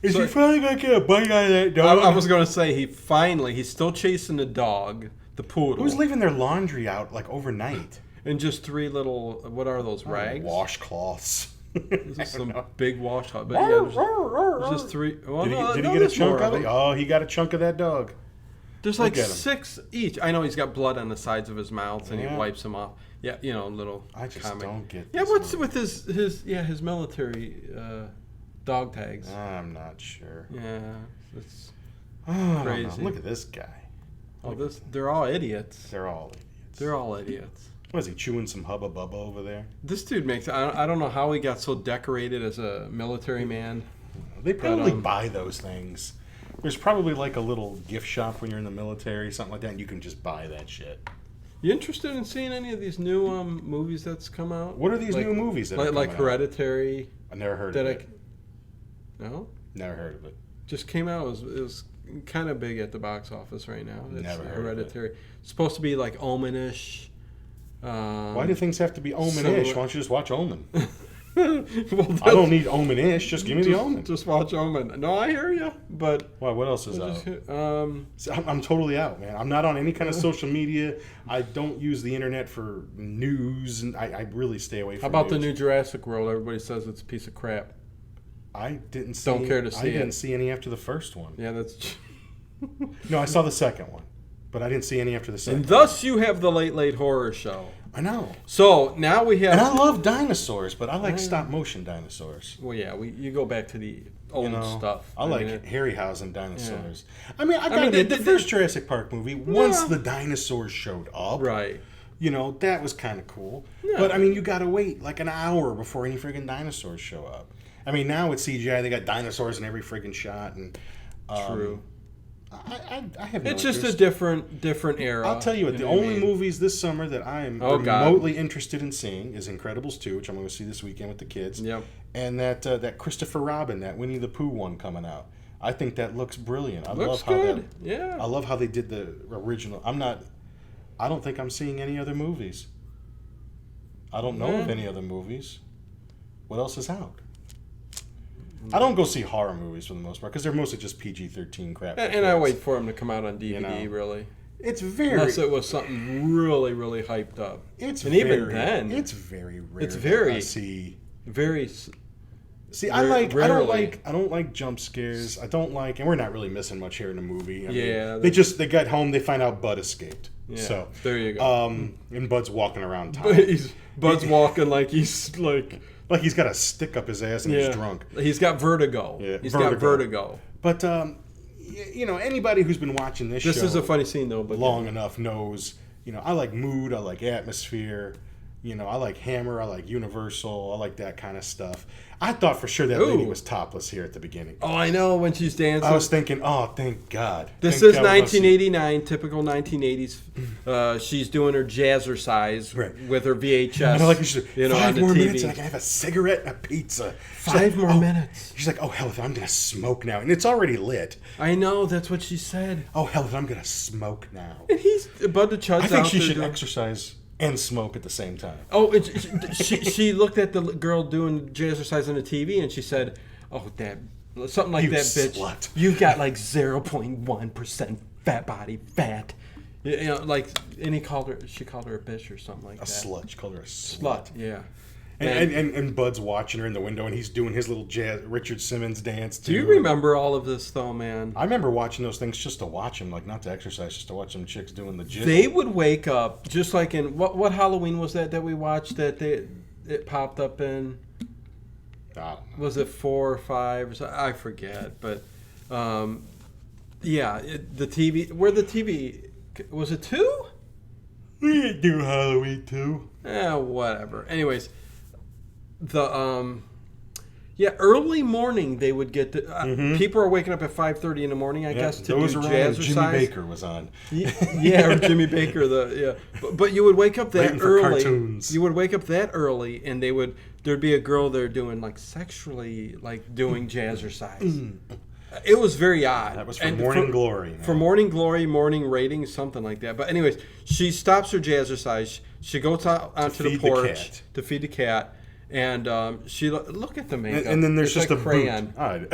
Is he finally going to get a bite out of that dog? I was going to say, he's still chasing the dog, the poodle. Who's leaving their laundry out like overnight? And just 3 little, what are those, rags? Washcloths. This is some big washcloth. But yeah, there's just 3. Well, did he get a chunk of it? Oh, he got a chunk of that dog. There's like 6 each. I know he's got blood on the sides of his mouth, and he wipes them off. Yeah, little I just comic. don't get Yeah, this what's movie. with his military dog tags? I'm not sure. Yeah, it's crazy. Look at this guy. They're all idiots. They're all idiots. They're all idiots. What is he chewing some Hubba Bubba over there? This dude makes. I don't know how he got so decorated as a military man. They probably buy those things. There's probably like a little gift shop when you're in the military, something like that, and you can just buy that shit. You interested in seeing any of these new movies that's come out? What are these new movies that like Hereditary? I never heard of it. No? Never heard of it. Just came out. It was kind of big at the box office right now. Never heard Hereditary. of it. It's supposed to be like Omen-ish. Why do things have to be Omen-ish? Why don't you just watch Omen? Well, I don't need Omen-ish. Just give me the Omen. Just watch Omen. No, I hear you, but Why? What else is out? I'm totally out, man. I'm not on any kind of social media. I don't use the internet for news, and I really stay away from. How about news. the new Jurassic World? Everybody says it's a piece of crap. I didn't see. Don't care to see I didn't it. see any after the first one. Yeah, that's. No, I saw the second one, but I didn't see any after the second. And thus you have the Late Late Horror Show. I know. So now we have. And I love dinosaurs, but I like stop motion dinosaurs. Well, yeah, you go back to the old stuff. I like mean, Harryhausen dinosaurs. Yeah. I mean, the first Jurassic Park movie, once the dinosaurs showed up, right? That was kind of cool. Yeah. But I mean, you got to wait like an hour before any friggin' dinosaurs show up. I mean, now with CGI, they got dinosaurs in every friggin' shot, and true. I have no It's just interest. a different era. I'll tell you what, the only movies this summer that I am remotely interested in seeing is Incredibles 2, which I'm going to see this weekend with the kids. Yep. And that Christopher Robin, that Winnie the Pooh one coming out. I think that looks brilliant. I looks love good. Yeah. I love how they did the original. I don't think I'm seeing any other movies. I don't know of any other movies. What else is out? I don't go see horror movies for the most part because they're mostly just PG-13 crap. And I wait for them to come out on DVD. Really, it's very unless it was something really, really hyped up. Even then, it's very rare. It's very I see. Very. See, I don't like jump scares. I don't like, and we're not really missing much here in the movie. I mean, they got home, they find out Bud escaped. Yeah, so there you go. And Bud's walking around town. Bud's walking like he's like he's got a stick up his ass and he's drunk. He's got vertigo. Yeah, he's got vertigo. But anybody who's been watching this show, is a funny scene though. But long enough knows. I like mood. I like atmosphere. I like Hammer. I like Universal. I like that kind of stuff. I thought for sure that lady was topless here at the beginning. Oh, I know, when she's dancing. I was thinking, oh, thank God. This is 1989, typical 1980s. She's doing her jazzercise with her VHS. And I like, she's like, 5 more TV. minutes and I can have a cigarette and a pizza. She's 5 more minutes. She's like, oh, hell, I'm going to smoke now. And it's already lit. I know, that's what she said. Oh, hell, I'm going to smoke now. And Bud the Chud's I think she should exercise and smoke at the same time. Oh, she looked at the girl doing jazzercise on the TV and she said, "Oh, that something like that, bitch. Slut. You've got like 0.1% fat body fat." And she called her a bitch or something like that. A slut. She called her a Slut, yeah. And Bud's watching her in the window, and he's doing his little jazz Richard Simmons dance too. Do you remember all of this though, man? I remember watching those things just to watch them, like not to exercise, just to watch some chicks doing the jiggle. They would wake up just like in what Halloween was that we watched that it popped up in? Was it 4 or 5 or something? I forget, but the TV. Where the TV was it 2? We didn't do Halloween 2. Whatever. Anyways. Early morning they would get people are waking up at 5:30 in the morning, I guess, to do jazzercise. Jimmy Baker was on. Or Jimmy Baker. But you would wake up that early. Cartoons. You would wake up that early, and there'd be a girl there doing like sexually doing jazzercise. It was very odd. That was for Morning Glory. Man. For Morning Glory, morning ratings, something like that. But anyways, she stops her jazzercise. She goes out onto the porch to feed the cat. And she look at the makeup. And then there's just like a crayon. Crayon.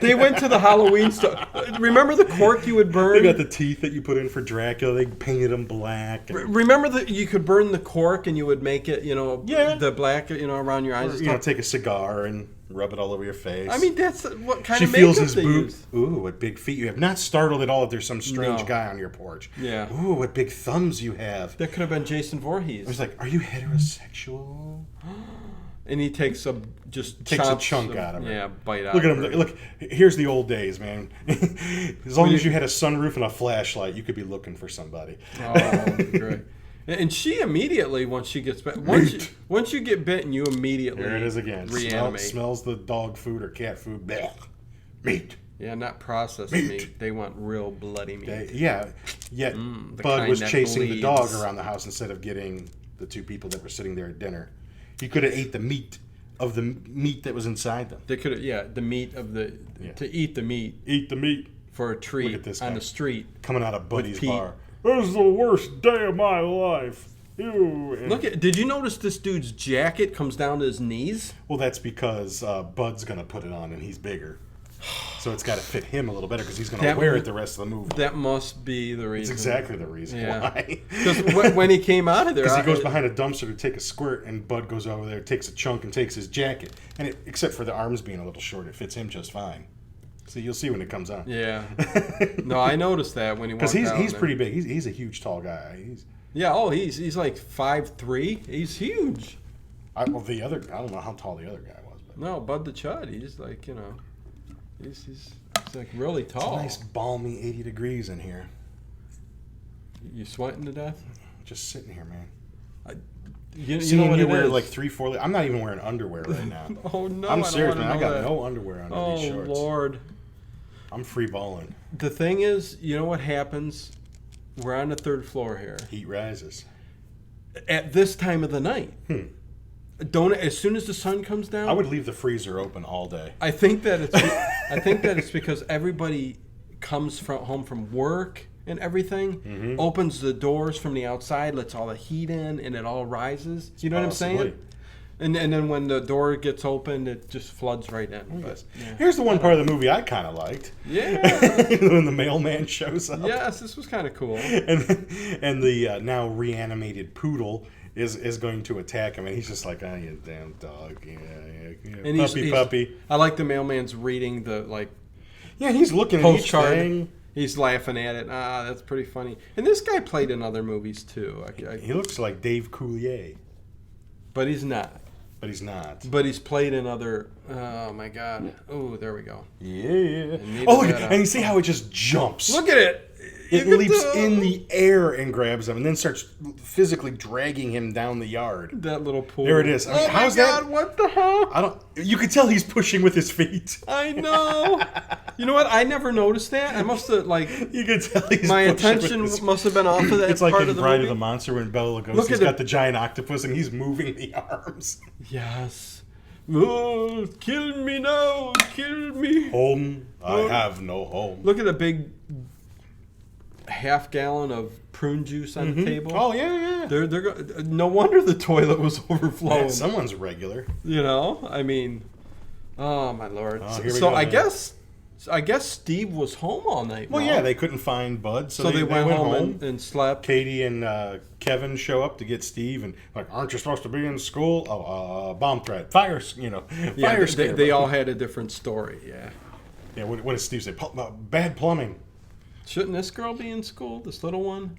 They went to the Halloween stuff. Remember the cork you would burn? They got the teeth that you put in for Dracula. They painted them black. Remember that you could burn the cork and you would make it, the black, around your eyes. Or, take a cigar and rub it all over your face. I mean, that's what kind she of makeup feels his they boot. use. Ooh, what big feet you have. Not startled at all if there's some strange guy on your porch. Yeah. Ooh, what big thumbs you have. That could have been Jason Voorhees. I was like, are you heterosexual? And he takes a chunk out of it. Yeah, bite out. Look at him. Look, here's the old days, man. As long as you had a sunroof and a flashlight, you could be looking for somebody. Oh, great. And she immediately, once she gets bit, once you get bitten, you immediately there it is again. Reanimate. Smells the dog food or cat food. Blech. Meat. Yeah, not processed meat. They want real bloody meat. Yet Bud was chasing the dog around the house instead of getting the 2 people that were sitting there at dinner. He could have ate the meat of the meat that was inside them. They could have, the meat of the to eat the meat. Eat the meat for a treat Look at this on guy the street coming out of Buddy's Pete. bar. This is the worst day of my life. Ew. Did you notice this dude's jacket comes down to his knees? Well, that's because Bud's going to put it on and he's bigger. So it's got to fit him a little better because he's going to wear it the rest of the movie. That must be the reason. It's exactly the reason why. Because when he came out of there... Because he goes behind a dumpster to take a squirt, and Bud goes over there, takes a chunk, and takes his jacket. And except for the arms being a little short, it fits him just fine. So you'll see when it comes on. Yeah. No, I noticed that when he walked out. Because he's pretty big. He's a huge, tall guy. He's like 5'3". He's huge. I don't know how tall the other guy was. But. No, Bud the Chud. He's like, he's like really tall. It's nice, balmy 80 degrees in here. You sweating to death? Just sitting here, man. You know what you it wear is? like 3-4. I'm not even wearing underwear right now. Oh no! I'm serious, man. I got that. no underwear under these shorts. Oh Lord! I'm free balling. The thing is, you know what happens? We're on the 3rd floor here. Heat rises. At this time of the night. As soon as the sun comes down, I would leave the freezer open all day. I think that it's because everybody comes home from work and everything, opens the doors from the outside, lets all the heat in, and it all rises. You know what I'm saying? And then when the door gets opened, it just floods right in. But, yeah. Here's the one part of the movie I kind of liked. Yeah. When the mailman shows up. Yes, this was kind of cool. And the now reanimated poodle is going to attack him, and he's just like, "Oh, you damn dog, yeah, and puppy." I like the mailman's reading the Yeah, he's looking at each postcard. thing. He's laughing at it. That's pretty funny. And this guy played in other movies too. He looks like Dave Coulier, but he's not. But he's not. But he's played in other. Oh my God! Oh, there we go. Yeah. Oh, and you see how it just jumps. Look at it. It leaps in the air and grabs him, and then starts physically dragging him down the yard. That little pool. There it is. I mean, how's that? What the hell? You could tell he's pushing with his feet. I know. You know what? I never noticed that. I must have You could tell he's my pushing attention with his feet. must have been off of that. It's like part in of the Bride movie. of the Monster when Bela Lugosi's got the giant octopus and he's moving the arms. Yes. Oh, kill me now, kill me. Home, I have no home. Look at a big half-gallon of prune juice on the table. Oh yeah. No wonder the toilet was overflowing. Man, someone's regular. You know, I mean, oh my Lord. Oh, here we so go, I guess Steve was home all night. Well, yeah, they couldn't find Bud, so they went home and slept. Katie and Kevin show up to get Steve, and like, aren't you supposed to be in school? Oh, bomb threat, fire, fire scare. They all had a different story. Yeah. Yeah. What does Steve say? Bad plumbing. Shouldn't this girl be in school? This little one?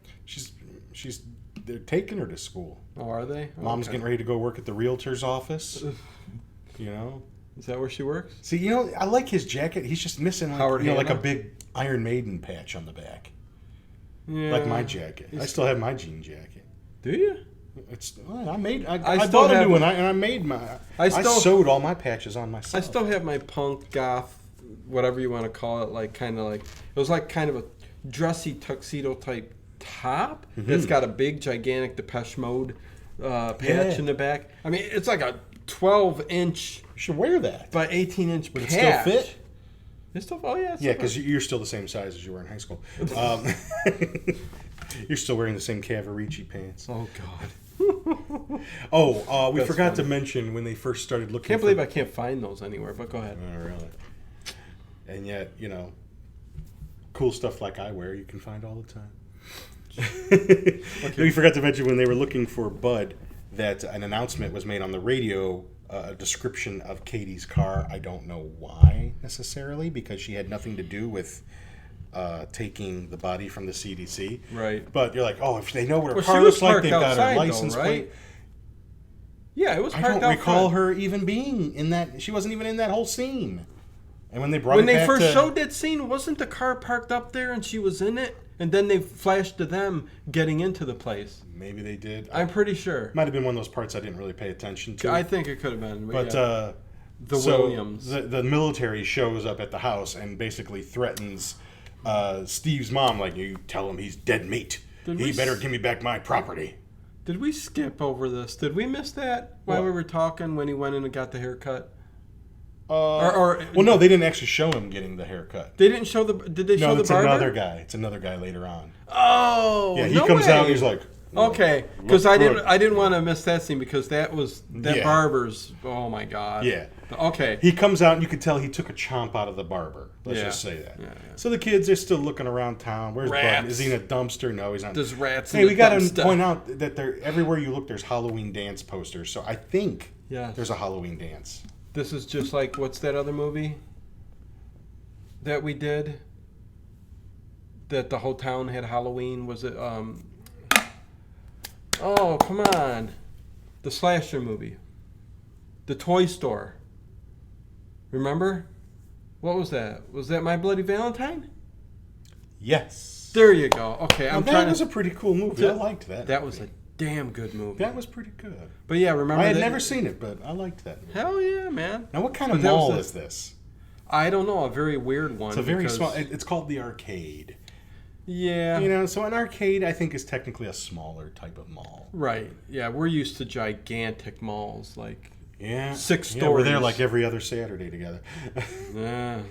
They're taking her to school. Oh, are they? Mom's getting ready to go work at the realtor's office. Is that where she works? See, I like his jacket. He's just missing like a big Iron Maiden patch on the back. Yeah. Like my jacket. I still have my jean jacket. Do you? I bought a new one, and I made my. I sewed all my patches on myself. I still have my punk goth, whatever you want to call it, it was like kind of a dressy tuxedo type top that's got a big gigantic Depeche Mode patch in the back. I mean, it's like a 12-inch. You should wear that. By 18-inch patch. Would it still fit? It still, oh yeah. Yeah, because you're still the same size as you were in high school. You're still wearing the same Cavaricci pants. Oh God. We forgot to mention when they first started looking. Can't believe I can't find those anywhere. But go ahead. Oh, really? And yet, cool stuff like I wear, you can find all the time. We forgot to mention when they were looking for Bud that an announcement was made on the radio, a description of Katie's car. I don't know why necessarily, because she had nothing to do with taking the body from the CDC. Right. But you're like, oh, if they know what her car looks like, they've got her license plate. Yeah, it was parked out I don't recall front. her even being in that. She wasn't even in that whole scene. And when they first showed that scene, wasn't the car parked up there and she was in it? And then they flashed to them getting into the place. Maybe they did. I'm pretty sure. Might have been one of those parts I didn't really pay attention to. I think it could have been. But yeah. Williams. The military shows up at the house and basically threatens Steve's mom, like, you tell him he's dead meat. He better give me back my property. Did we skip over this? Did we miss that while we were talking when he went in and got the haircut? Well, no, they didn't actually show him getting the haircut. They didn't show the. Did they show the barber? No, it's another guy. It's another guy later on. Oh, yeah, he comes out and he's like, Okay, because I good. didn't want to miss that scene because that Yeah. barber's. Oh my god. Yeah. Okay. He comes out and you can tell he took a chomp out of the barber. Let's Yeah. just say that. Yeah. So the kids are still looking around town. Where's Bud? Rats. Is he in a dumpster? No, he's not. There's rats. Hey, in we the got to dumpster. point out that everywhere you look, there's Halloween dance posters. So I think Yes. there's a Halloween dance. This is just like what's that other movie that we did? That the whole town had Halloween. Was it? Oh, come on, the slasher movie, the toy store. Remember? What was that? Was that My Bloody Valentine? Yes. There you go. Okay, Now, I'm that trying was to. a pretty cool movie. I liked that. That was a damn good movie. That was pretty good. But yeah, remember I had that? never seen it, but I liked that movie. Hell yeah, man. Now, what kind of But that was mall a- is this? I don't know. A very weird one. It's a very because- small. It's called the Arcade. Yeah. You know, so an arcade, I think, is technically a smaller type of mall. Right. Yeah, we're used to gigantic malls like. Yeah. 6 Yeah, we're there stories. like every other Saturday together. Yeah.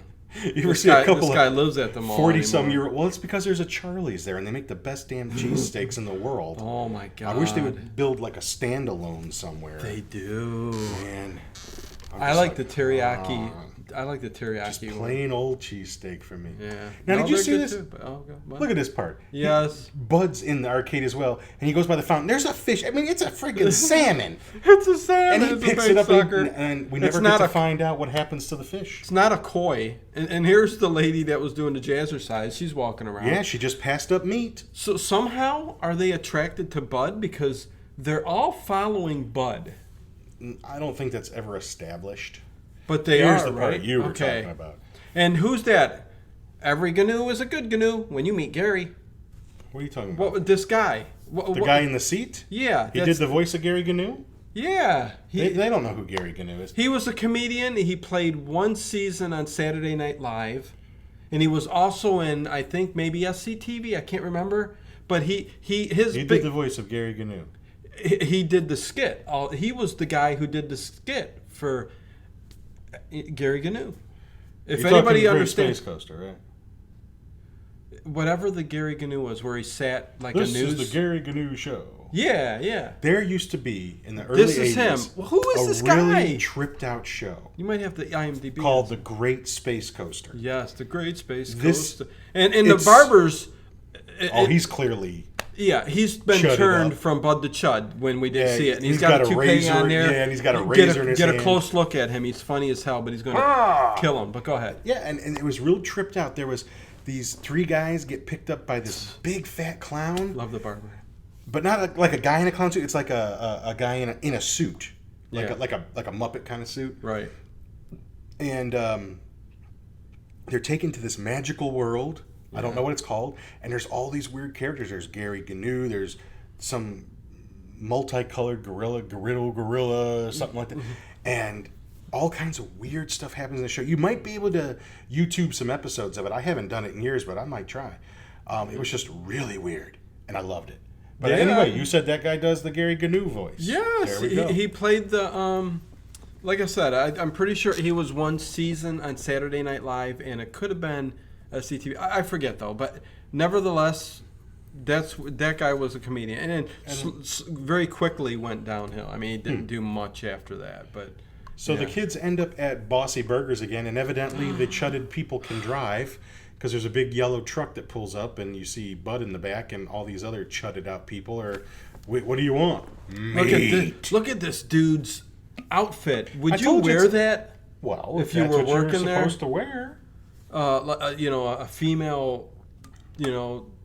You ever see a couple This guy of lives at the mall. 40-some anymore. year? Well, it's because there's a Charlie's there, and they make the best damn cheesesteaks in the world. Oh my god. I wish they would build like a standalone somewhere. They do. Man, I'm I just like the teriyaki. "Ah." I like the teriyaki. Just one. plain old cheesesteak for me. Yeah. Now, did you they're see good this? too, but- oh, God, what? Look at this part. Yes. Bud's in the arcade as well, and he goes by the fountain. There's a fish. I mean, it's a friggin' salmon. It's a salmon. And he it's picks a big it up, sucker. and we It's never not get to a- find out what happens to the fish. It's not a koi. And here's the lady that was doing the jazzercise. She's walking around. Yeah, she just passed up meat. So somehow are they attracted to Bud because they're all following Bud, I don't think that's ever established. but they Here's are the part right. you were okay. talking about. And who's that? Every GNU is a good GNU when you meet Gary. What are you talking about? What this guy? What, The guy in the seat? Yeah, He did the voice of Gary Gnu? Yeah, They don't know who Gary Gnu is. he was a comedian. He played one season on Saturday Night Live, and he was also in I think maybe SCTV. I can't remember, but he He did the voice of Gary Gnu. he did the skit. He was the guy who did the skit for Gary Gnu. If You're anybody talking Great understands, Space Coaster, right? whatever the Gary Gnu was, where he sat like This a news. is the Gary Gnu show. Yeah. There used to be in the early This is 80s him. Well, who is a this really guy? tripped out show You might have the IMDb called the Great Space Coaster. Yes, the Great Space This- Coast. And the it's- barbers. Oh, he's clearly he's been Chudded turned up. from Bud to Chud when we did Yeah, see it. And he's got a got a toupee razor, on there. yeah, and he's got a Get razor in his Get a hand. close look at him. He's funny as hell, but he's going to kill him. But go ahead. yeah, and it was real tripped out. There was these 3 guys get picked up by this big fat clown, Love the barber. but not like a guy in a clown suit. It's like a guy in a suit, like Yeah. like a Muppet kind of suit. Right. And they're taken to this magical world. I don't know what it's called. And there's all these weird characters. There's Gary Gnu. There's some multicolored gorilla, something like that. And all kinds of weird stuff happens in the show. You might be able to YouTube some episodes of it. I haven't done it in years, but I might try. It was just really weird, and I loved it. But Yeah. anyway, you said that guy does the Gary Gnu voice. Yes, There we go. he played the. Like I said, I'm pretty sure he was one season on Saturday Night Live, and it could have been SCTV. I forget though, but nevertheless, that guy was a comedian, and then very quickly went downhill. I mean, he didn't do much after that, but. So the Yeah. kids end up at Bossy Burgers again, and evidently the chudded people can drive because there's a big yellow truck that pulls up, and you see Bud in the back, and all these other chudded out people are. Wait, what do you want? Look at this dude's outfit. I Would you told you wear it's- that? Well, If you that's were what you're working there? supposed to wear. A female,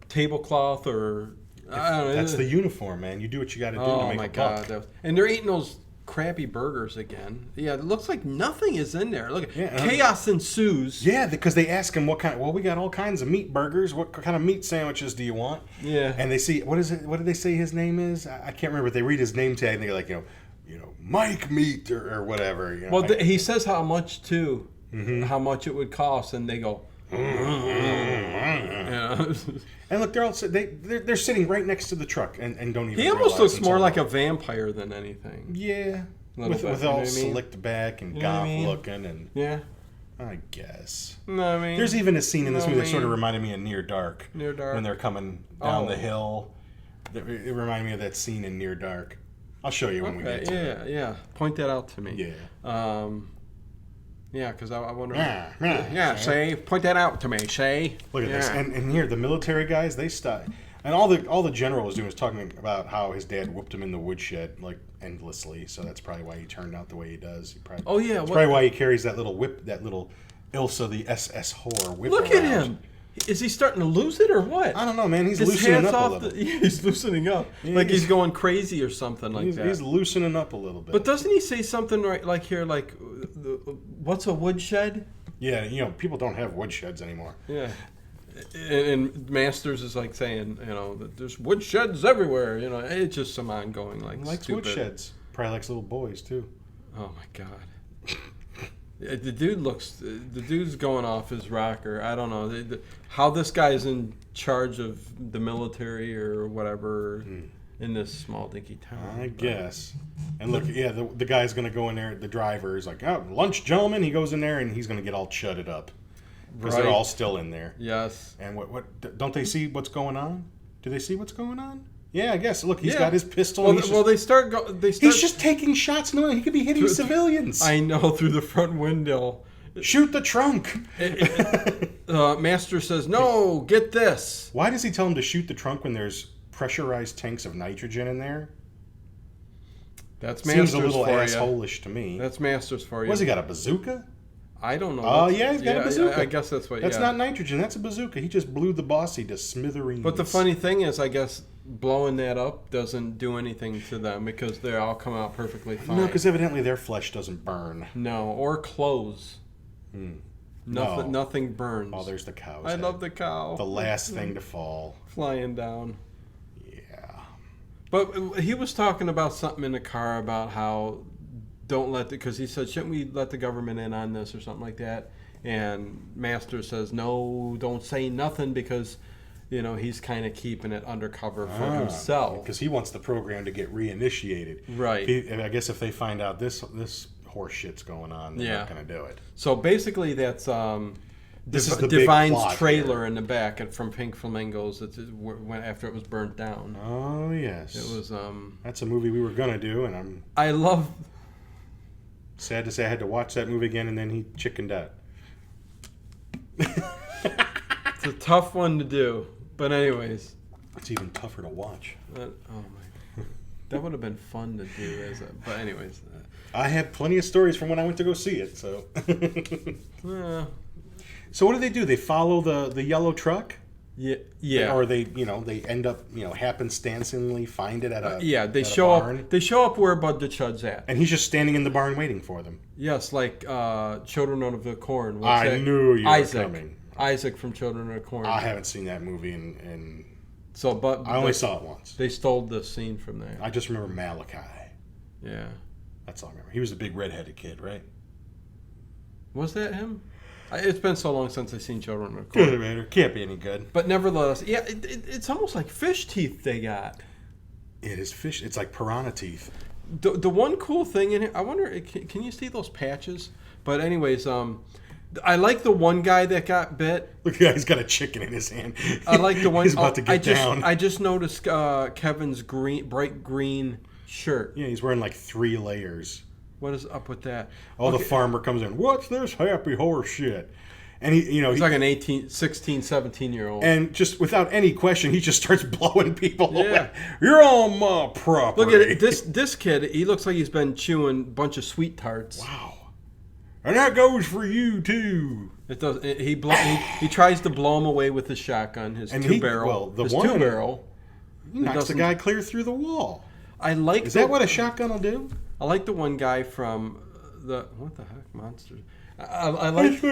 tablecloth or I don't know. That's the uniform, man. You do what you got to do to Oh make my a god! buck. And they're eating those crappy burgers again. Yeah, it looks like nothing is in there. Look, Yeah, chaos ensues. Yeah, because they ask him what kind. Well, we got all kinds of meat burgers. What kind of meat sandwiches do you want? Yeah. And they see what is it? What did they say his name is? I can't remember. They read his name tag and they're like, Mike Meat or whatever. Well, he says how much too, how much it would cost, and they go. Yeah. And look, they're all they're sitting right next to the truck and don't even. He almost realize looks until more now. like a vampire than anything. Yeah. Little With bit, with you know all what I mean? slicked back and You know what I goth mean? looking and Yeah. I guess. No, I mean. There's even a scene in this No, movie that I sort of mean- reminded me of Near Dark. Near Dark. When they're coming down Oh. the hill. It reminded me of that scene in Near Dark. I'll show you when we get to it. Yeah. Point that out to me. Yeah. Yeah, because I wonder. Say. Point that out to me, say. Look at this, and here the military guys, they stop, and all the general was doing was talking about how his dad whooped him in the woodshed like endlessly. So that's probably why he turned out the way he does. That's probably why he carries that little whip, that little Ilsa the SS whore whip. Look around. at him. Is he starting to lose it or what? I don't know, man. He's loosening up a little. He's loosening up, like he's going crazy or something like that. He's loosening up a little bit. But doesn't he say something like here, like, what's a woodshed? Yeah, people don't have woodsheds anymore. Yeah, and Masters is like saying, that there's woodsheds everywhere. It's just some ongoing He likes woodsheds. Probably likes little boys too. Oh my God. The dude's going off his rocker. I don't know how this guy's in charge of the military or whatever in this small dinky town. I guess. And look, the guy's going to go in there. The driver is like, "Oh, lunch, gentlemen." He goes in there and he's going to get all chudded up because they're all still in there. Yes. And what don't they see what's going on? Do they see what's going on? Yeah, I guess. Look, he's got his pistol. Well, they start. He's just taking shots. No, he could be hitting civilians. I know, through the front window. Shoot the trunk. Master says, "No, get this." Why does he tell him to shoot the trunk when there's pressurized tanks of nitrogen in there? That's Masters seems a little for you. asshole-ish to me. That's Masters for you. What's he got, a bazooka? I don't know. Oh, yeah, he's got a bazooka. I guess that's what. That's not nitrogen. That's a bazooka. He just blew the bossy to smithereens. But the funny thing is, I guess blowing that up doesn't do anything to them because they all come out perfectly fine. No, because evidently their flesh doesn't burn. No, or clothes. Nothing burns. Oh, there's the cow. I love the cow. The last thing to fall. Flying down. Yeah. But he was talking about something in the car about how because he said, shouldn't we let the government in on this or something like that? And Master says, no, don't say nothing because, he's kind of keeping it undercover for himself. Because he wants the program to get reinitiated. Right. I guess if they find out this horse shit's going on, they're not going to do it. So basically that's this is the Divine's big trailer in the back from Pink Flamingos after it was burnt down. Oh, yes. It was... That's a movie we were going to do, and I love... Sad to say I had to watch that movie again, and then he chickened out. It's a tough one to do. But anyways. It's even tougher to watch. Oh, my... That would have been fun to do But anyways... I have plenty of stories from when I went to go see it, so... So what do? They follow the yellow truck? Yeah. Or they end up, happenstancingly find it at a they at show a barn. up. They show up where Bud the Chud's at. And he's just standing in the barn waiting for them. Yes, like Children of the Corn. I knew you were coming. Isaac from Children of the Corn. I haven't seen that movie in but I only saw it once. They stole the scene from there. I just remember Malachi. Yeah. That's all I remember. He was the big redheaded kid, right? Was that him? It's been so long since I've seen Children of the Corn. Doesn't matter. Can't be any good. But nevertheless, yeah, it's almost like fish teeth they got. It is fish. It's like piranha teeth. The one cool thing in here, I wonder, can you see those patches? But anyways, I like the one guy that got bit. Look, he's got a chicken in his hand. I like the one. He's about to get down. I just noticed Kevin's bright green shirt. Yeah, he's wearing like 3 layers. What is up with that? The farmer comes in. What's this happy horse shit? And he's like an 16, 17-year-old. And just without any question, he just starts blowing people away. You're on my property. Look at it. This kid, he looks like he's been chewing a bunch of sweet tarts. Wow. And that goes for you too. It does. He tries to blow him away with his shotgun, his two-barrel. Two-barrel. He knocks the guy clear through the wall. Is that what a shotgun will do? I like the one guy from what the heck, Monsters. I like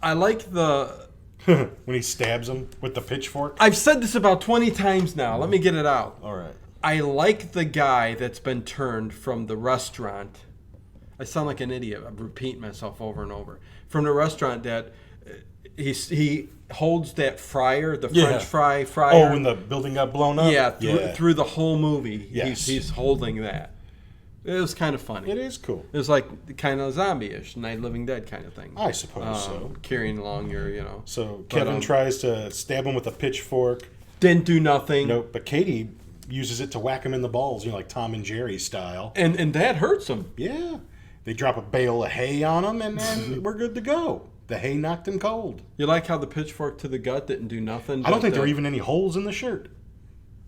I like the when he stabs him with the pitchfork. I've said this about 20 times now. Let me get it out. All right. I like the guy that's been turned from the restaurant. I sound like an idiot. I'm repeating myself over and over. From the restaurant that he holds that fryer, the French fryer. Oh, when the building got blown up? Yeah, through the whole movie. Yes. He's holding that. It was kind of funny. It is cool. It was like kind of zombie-ish, Night of the Living Dead kind of thing. I suppose so. Carrying along your, So Kevin tries to stab him with a pitchfork. Didn't do nothing. Nope. But Katie uses it to whack him in the balls, like Tom and Jerry style. And that hurts him. Yeah. They drop a bale of hay on him, and then we're good to go. The hay knocked him cold. You like how the pitchfork to the gut didn't do nothing? I don't think there were even any holes in the shirt.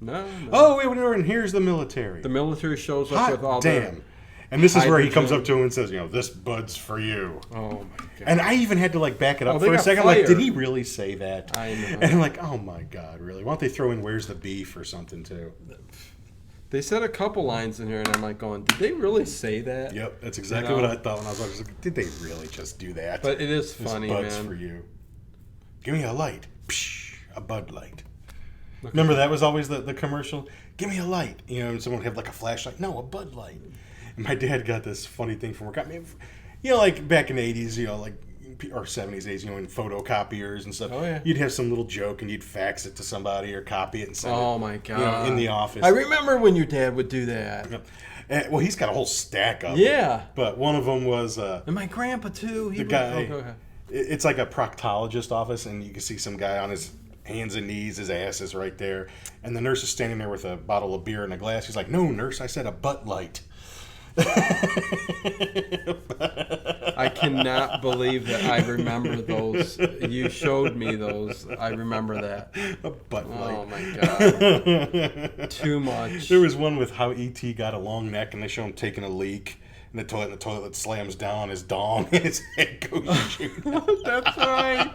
No. Oh, wait, and here's the military. The military shows up Hot with all damn. And this is where he comes hydrogen. up to him and says, this bud's for you. Oh, my God. And I even had to, back it up they for a got second. I'm like, fired. did he really say that? I know. And I'm like, oh, my God, really? Why don't they throw in Where's the Beef or something, too? They said a couple lines in here, and I'm like going, did they really say that? Yep, that's exactly what I thought when I was like, did they really just do that? But it is This funny, bud's man. for you. Give me a light. Psh, a Bud Light. Remember that was always the commercial? Give me a light. And someone would have a flashlight. No, a Bud Light. And my dad got this funny thing from work. I mean, back in the 80s, or 70s, 80s, in photocopiers and stuff. Oh, yeah. You'd have some little joke and you'd fax it to somebody or copy it and send it. Oh, my God. In the office. I remember when your dad would do that. Well, he's got a whole stack of them. Yeah. But one of them was... And my grandpa, too. The guy... It's like a proctologist office, and you can see some guy on his hands and knees, his ass is right there, and the nurse is standing there with a bottle of beer and a glass. He's like, "No, nurse, I said a Butt Light." I cannot believe that I remember those. You showed me those. I remember that. A Butt Light. Oh, my God. Too much. There was one with how E.T. got a long neck, and they show him taking a leak. In the toilet slams down on his dong, and his head goes shooting out. That's right.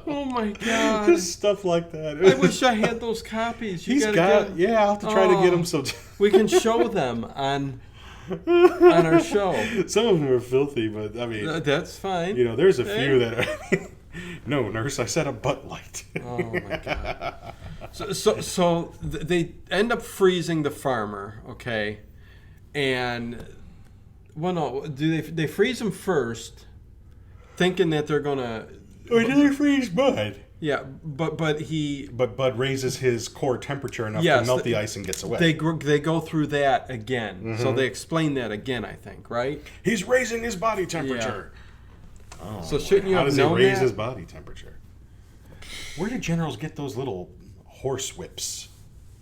Oh my God. Just stuff like that. I wish I had those copies. I'll have to try to get them so we can show them on our show. Some of them are filthy, but I mean, that's fine. There's a few that are. No, nurse, I said a Butt Light. Oh my God. So they end up freezing the farmer, okay, and. Well, no. They freeze him first, thinking that they're gonna. Or did they freeze Bud? Yeah, but Bud raises his core temperature enough to melt the ice and gets away. They go through that again, so they explain that again. I think, right? He's raising his body temperature. Yeah. Oh, so shouldn't you have known that? How does he raise his body temperature? Where do generals get those little horse whips?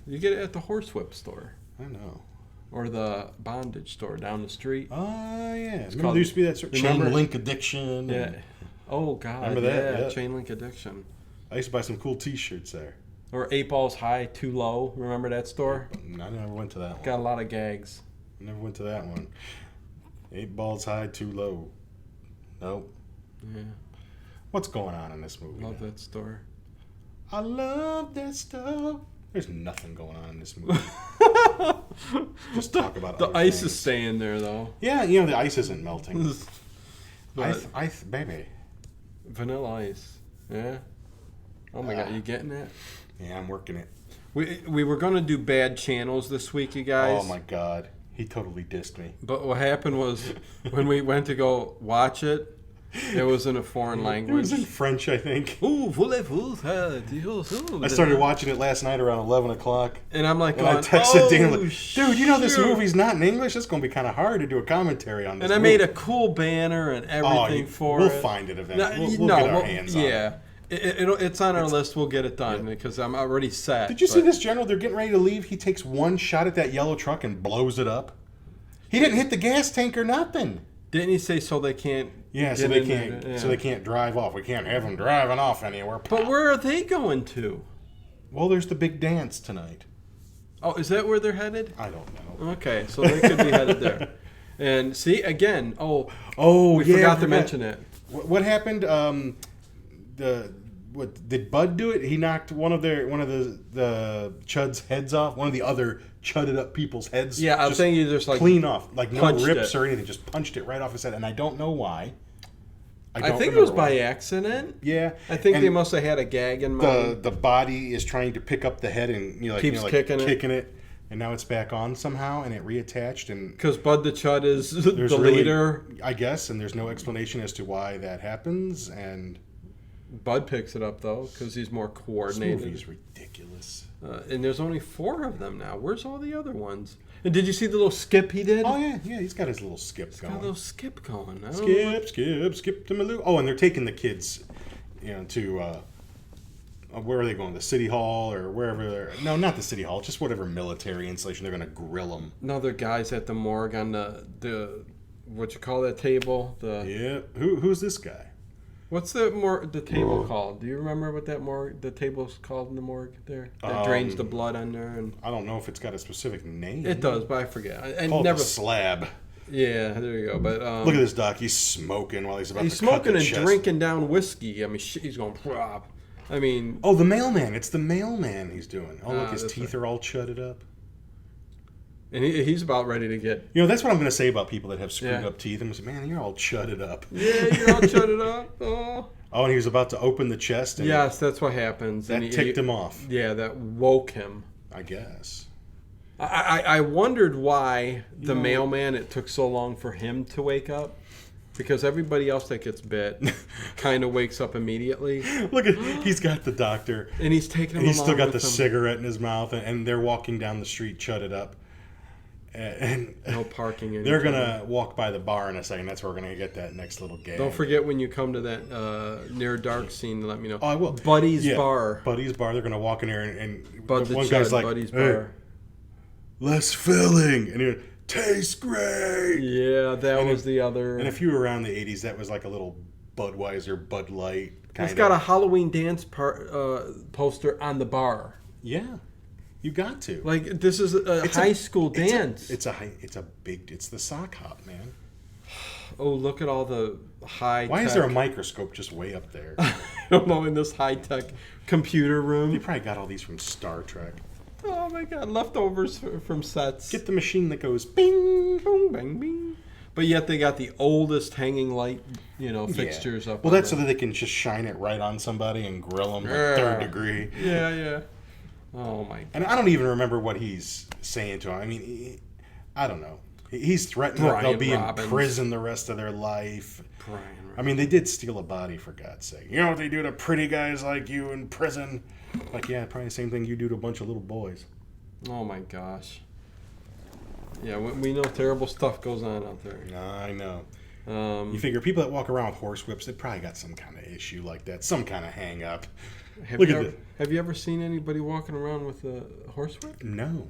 You get it at the horsewhip store. I know. Or the bondage store down the street. Oh, yeah. It's There used to be that sort of chain link addiction. Yeah. Oh, God. Remember that? Yeah, chain link addiction. I used to buy some cool T-shirts there. Or 8 Balls High, Too Low. Remember that store? I never went to that one. Got a lot of gags. Never went to that one. 8 Balls High, Too Low. Nope. Yeah. What's going on in this movie? Love that store. I love that stuff. There's nothing going on in this movie. Just talk about the other ice things. is staying there though. Yeah, the ice isn't melting. But Ice, baby. vanilla ice. Yeah. Oh my God, you getting that? Yeah, I'm working it. We were gonna do bad channels this week, you guys. Oh my God, he totally dissed me. But what happened was when we went to go watch it, it was in a foreign language. It was in French, I think. I started watching it last night around 11 o'clock. And I'm like, and I texted Dan, like, dude, this movie's not in English? It's going to be kind of hard to do a commentary on this And I movie. made a cool banner and everything for it. We'll find it eventually. We'll get our hands on it. Yeah. It's on our list. We'll get it done because I'm already set. Did you see this general? They're getting ready to leave. He takes one shot at that yellow truck and blows it up. He didn't hit the gas tank or nothing. Didn't he say so they can't? Yeah, so they can't. So they can't drive off. We can't have them driving off anywhere. But where are they going to? Well, there's the big dance tonight. Oh, is that where they're headed? I don't know. Okay, so they could be headed there. And see again. We forgot to mention it. What happened? What did Bud do it? He knocked one of the Chud's heads off. One of the other chudded up people's heads. Yeah, I'm saying you just clean off, like no rips it. or anything. Just punched it right off his head, and I don't know why. I think it was by accident. Yeah, I think they must have had a gag in mind. The body is trying to pick up the head and keeps kicking it, and now it's back on somehow, and it reattached. And because Bud the Chud is the leader, I guess, and there's no explanation as to why that happens. And Bud picks it up though because he's more coordinated. This movie's ridiculous. And there's only 4 of them now. Where's all the other ones? And did you see the little skip he did? Oh yeah, he's got his little skip going. Got a little skip going. Skip to Maloo. Oh, and they're taking the kids, to where are they going? The city hall or wherever they're... No, not the city hall. Just whatever military installation. They're going to grill them. No, the guys at the morgue on the what you call that table? Yeah. Who's this guy? What's the table called? Do you remember what the table's called in the morgue there? That drains the blood on there. And I don't know if it's got a specific name. it does, but I forget. And Called never the slab. Yeah, there you go. But look at this doc. He's smoking while he's about to cut the smoking and chest. drinking down whiskey. I mean, he's going prop. I mean, oh, the mailman. It's the mailman he's doing. Oh, look, his teeth right. are all chudded up. And he's about ready to get... You know, that's what I'm going to say about people that have screwed Yeah. up teeth. I'm going to say, man, you're all chudded up. Yeah, you're all chudded up. Oh. Oh, and he was about to open the chest. And Yes, that's what happens. that And ticked him off. Yeah, that woke him. I guess. I wondered why the mailman, it took so long for him to wake up. Because everybody else that gets bit kind of wakes up immediately. Look at, he's got the doctor. And he's taking him And he's along still got with the him. cigarette in his mouth. And they're walking down the street chudded up. And No parking. they're going to walk by the bar in a second. That's where we're going to get that next little gag. Don't forget when you come to that near dark scene to let me know. Oh, I will. Buddy's Bar. Buddy's Bar. They're going to walk in there and Bud the the one Chud, guy's like, Buddy's hey, Bar. less filling. And he went, tastes great. Yeah, that was the other. And if you were around the 80s, that was like a little Budweiser, Bud Light kind It's got a Halloween dance poster on the bar. Yeah, you got to. Like, this is a high school dance. It's the sock hop, man. Oh, look at all the high Why tech. is there a microscope just way up there? I don't know, in this high-tech computer They room. probably got all these from Star Trek. Oh, my God. Leftovers from sets. Get the machine that goes bing. Boom, bang, bing. But yet they got the oldest hanging light, fixtures up. Well, on that's so there. that they can just shine it right on somebody and grill them like third degree. Yeah. Oh, my God. And I don't even remember what he's saying to him. I mean, I don't know. He's threatening that they'll be Robbins. in prison the rest of their life. Brian. I mean, they did steal a body, for God's sake. You know what they do to pretty guys like you in prison? Like, yeah, probably the same thing you do to a bunch of little boys. Oh, my gosh. Yeah, we know terrible stuff goes on out there. I know. You figure people that walk around with horsewhips, they probably got some kind of issue like that, some kind of hang up. Have you ever seen anybody walking around with a horsewhip? No.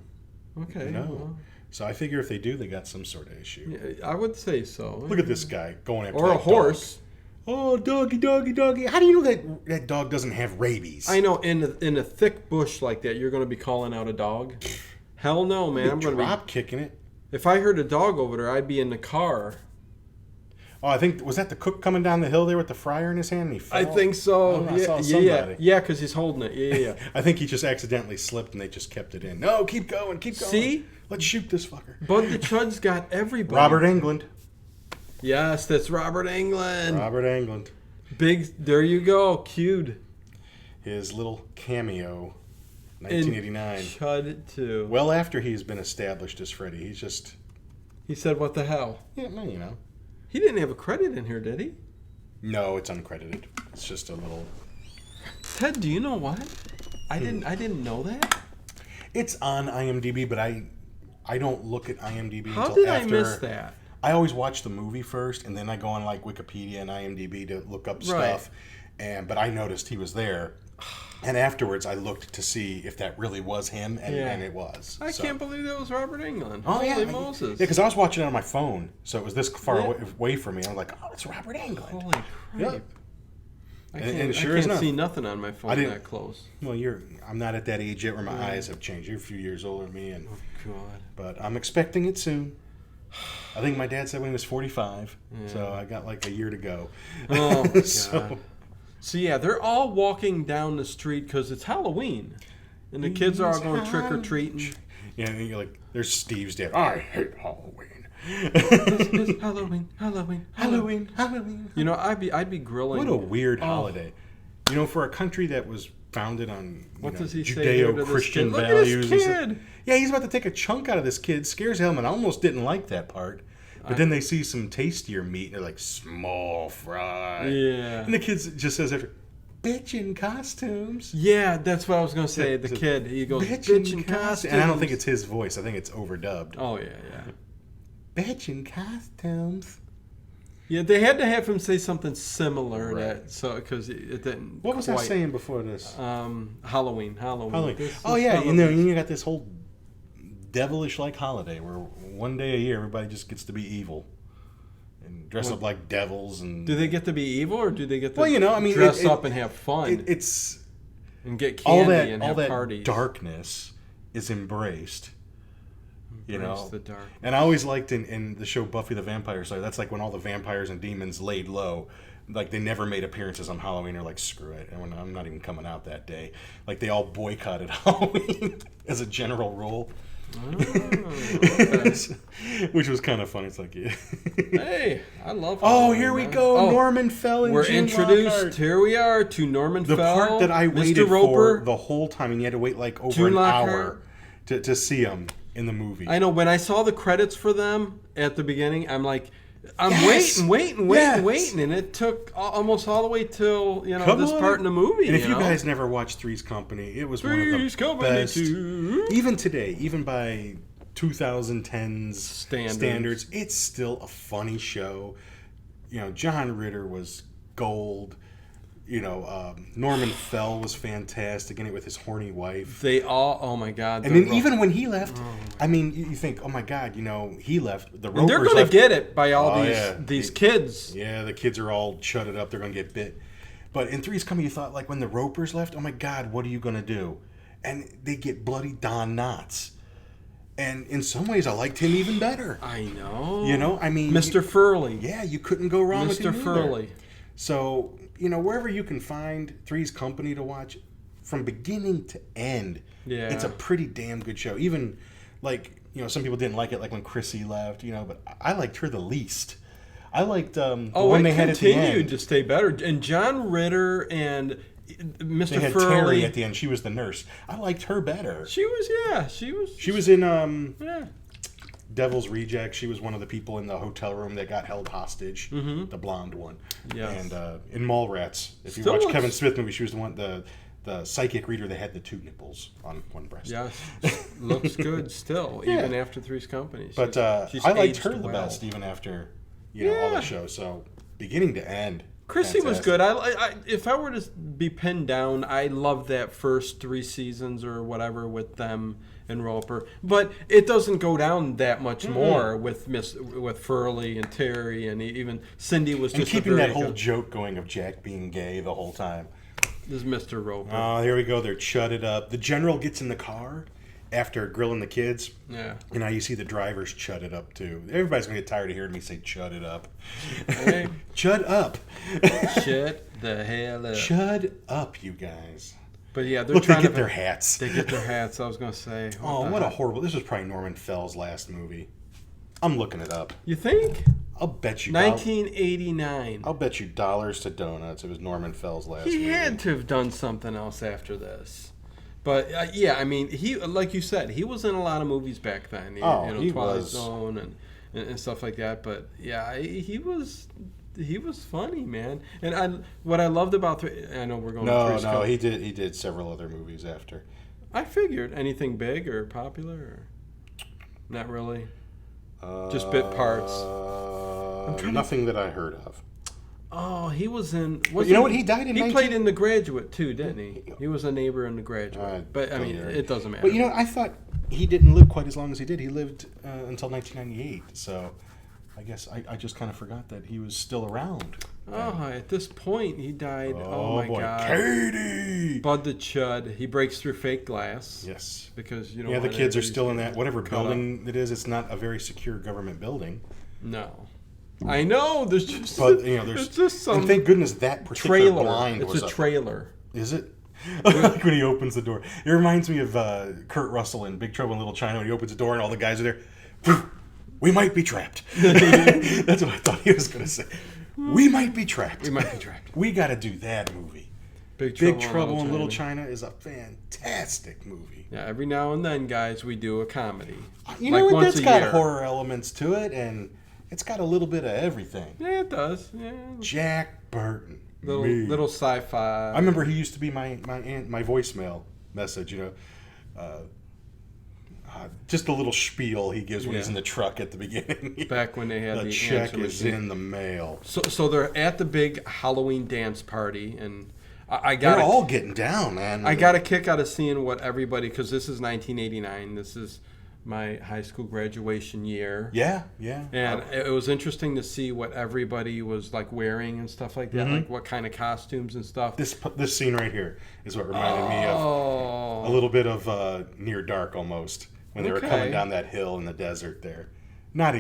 Okay. No. Well, So I figure if they do, they got some sort of issue. yeah, I would say so. Look at this guy going after Or that a horse. dog. Oh, doggy, doggy, doggy. How do you know that dog doesn't have rabies? I know in a thick bush like that, you're going to be calling out a dog. Hell no, man. I'm going to be drop kicking it. If I heard a dog over there, I'd be in the car. Oh, I think, was that the cook coming down the hill there with the fryer in his hand and he fell? I think so. Oh, I saw somebody. Yeah, because he's holding it. Yeah. I think he just accidentally slipped and they just kept it in. No, keep going, keep going. See? Let's shoot this fucker. Bud the Chud's got everybody. Robert Englund. Yes, that's Robert Englund. Robert Englund. Big, there you go, C.H.U.D. His little cameo, 1989. Chud 2. Well after he's been established as Freddy. He's just... He said, what the hell? Yeah, no, you know. He didn't have a credit in here, did he? No, it's uncredited. It's just a little... Ted, do you know what? I didn't know that. It's on IMDb, but I don't look at IMDb How until did after... I miss that? I always watch the movie first, and then I go on like Wikipedia and IMDb to look up stuff. But I noticed he was there, and afterwards I looked to see if that really was him, and it was. I can't believe that was Robert Englund. Oh, Holy yeah. Moses. Yeah, because I was watching it on my phone, so it was this far away from me. I was like, oh, it's Robert Englund. Holy crap. Yeah. I And can't, sure I as can't enough, see nothing on my phone that close. Well, I'm not at that age yet where my eyes have changed. You're a few years older than me, God. but I'm expecting it soon. I think my dad said when he was 45, so I got like a year to go. Oh, my God. So yeah, they're all walking down the street because it's Halloween. And the kids are all going trick-or-treating. Yeah, and you're like, there's Steve's dad. I hate Halloween. It's Halloween, Halloween, Halloween. Halloween. You know, I'd be grilling. What a weird holiday. You know, for a country that was founded on does he say here to this Judeo-Christian kid? Look at values. this and kid. stuff. Yeah, he's about to take a chunk out of this kid. Scares him, and I almost didn't like that part. But then they see some tastier meat, and they're like, small fry. Yeah. And the kid just says after, bitch in costumes. Yeah, that's what I was going to say. The kid, he goes, bitch in costumes. And I don't think it's his voice. I think it's overdubbed. Oh, yeah. Bitch in costumes. Yeah, they had to have him say something similar Right. because it didn't. What was I quite- saying before this? Halloween. Halloween. This Oh is yeah, Halloween. you got this whole devilish like holiday where one day a year everybody just gets to be evil and dress up like devils and. Do they get to be evil, or do they get to Well, dress up and have fun it's and get all candy that and all have that parties? darkness is embraced. Embrace the dark. And I always liked in the show Buffy the Vampire Slayer, that's like when all the vampires and demons laid low. Like, they never made appearances on Halloween. Or like, screw it, and I'm not even coming out that day. Like, they all boycotted Halloween as a general rule. Oh, okay. Which was kind of fun. It's like, yeah. Hey, I love. Oh, Halloween, here we man. go. Oh, Norman Fell and we're Gene introduced. Lockhart. Here we are to Norman The Fell. part that I Mr. waited Roper. for the whole time, and you had to wait like over Gene an Lockhart. hour to see him in the movie. I know when I saw the credits for them at the beginning, I'm like, I'm Yes! waiting, Yes! and it took almost all the way till Come this on. part in the movie. And if you know? guys never watched Three's Company, it was one of Three's the Company best. 2. Even today, even by 2010's Standards. it's still a funny show. John Ritter was gold. Norman Fell was fantastic in it with his horny wife. They all, oh my God. And then even when he left, you think, oh my God, he left. The Ropers they're going to left. get it by all Oh, these yeah. these kids. Yeah, the kids are all chudded up. They're going to get bit. But in Three's Company, you thought, like, when the Ropers left, oh my God, what are you going to do? And they get bloody Don Knotts. And in some ways, I liked him even better. I know. Mr. Furley. Yeah, you couldn't go wrong with him Mr. either. Furley. So, wherever you can find Three's Company to watch, from beginning to end, Yeah. it's a pretty damn good show. Even, like, some people didn't like it, like when Chrissy left, but I liked her the least. I liked the one they had at the end. continued to stay better. And John Ritter and Mr. They had Furley. Terry at the end. She was the nurse. I liked her better. She was in yeah. Devil's Reject. She was one of the people in the hotel room that got held hostage. The blonde one. Yes. And in Mallrats, if you Still watch looks- Kevin Smith movie, she was the one, the psychic reader that had the two nipples on one breast. Yes, looks good still, Yeah. even after Three's Company. But She's I liked aged her the well. best, even after all the shows. So beginning to end, Chrissy was fantastic. good. I if I were to be pinned down, I loved that first 3 seasons or whatever with them and Roper. But it doesn't go down that much more with Furley and Terry, and even Cindy was And just keeping a very that whole good, joke going of Jack being gay the whole time. This is Mr. Roper. Oh, here we go. They're chudded up. The general gets in the car after grilling the kids. Yeah. And now you see the drivers chudded up too. Everybody's going to get tired of hearing me say chudded up. Hey. Chud up. Shit the hell up. Chud up, you guys. But yeah, they're Look, they trying get to their hats. They get their hats. I was gonna say. Oh, the what a heck? horrible... This was probably Norman Fell's last movie. I'm looking it up. You think? I'll bet you... 1989. I'll bet you dollars to donuts it was Norman Fell's last movie. He had to have done something else after this. But yeah, I mean, he, like you said, he was in a lot of movies back then. He Twilight was. Zone and stuff like that. But yeah, he was funny, man. And what I loved about I know we're going. to Three's Company. he did several other movies after. I figured anything big or popular, or not really. Just bit parts. Nothing that I heard of. Oh, he was in. But you know what? He died in. He played in The Graduate too, didn't he? He was a neighbor in The Graduate. But I mean, it doesn't matter. But I thought he didn't live quite as long as he did. He lived until 1998. So I guess I just kind of forgot that he was still around. Oh, at this point, he died. Oh, my boy. God. Katie! Bud the Chud. He breaks through fake glass. Yes. Because, Yeah, the kids are still in that, whatever cut building it is. It's not a very secure government building. No. I know. There's just, But, there's it's just some and thank goodness that particular trailer. blind It's was a up. trailer. Is it? Like when he opens the door. It reminds me of Kurt Russell in Big Trouble in Little China when he opens the door and all the guys are there. We might be trapped. That's what I thought he was going to say. We might be trapped. We might be trapped. We got to do that movie. Big Big Trouble in Little China is a fantastic movie. Yeah, every now and then, guys, we do a comedy. You know what? once That's a got year. horror elements to it, and it's got a little bit of everything. Yeah, it does. Yeah. Jack Burton. Little sci-fi. I remember he used to be my voicemail message. Just a little spiel he gives when he's in the truck at the beginning. Back when they had the the check answer is machine. in the mail. So they're at the big Halloween dance party, and They're all getting down, man. I got a kick out of seeing what everybody, because this is 1989. This is my high school graduation year. Yeah. And it was interesting to see what everybody was like wearing and stuff like that, like what kind of costumes and stuff. This scene right here is what reminded me of a little bit of Near Dark almost, when they were coming down that hill in the desert there. Not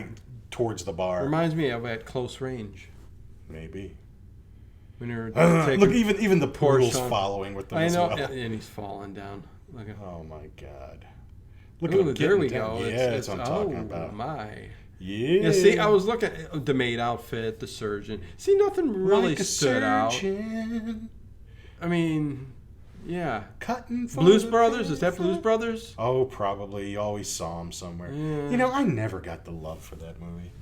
towards the bar. Reminds me of At Close Range. Maybe. When you're look, even the poodle's Porsche following with them I as know, well. and he's falling down. Look at, Oh my God! Look ooh, at him there we getting down. go. Yeah, that's what I'm talking oh about. My. Yeah. Yeah, see, I was looking at the maid outfit, the surgeon. See, nothing really like a stood out. surgeon, I mean, yeah. cutting for Blues the Brothers? Is that paper. Blues Brothers? Oh, probably. You always saw him somewhere. Yeah. You know, I never got the love for that movie.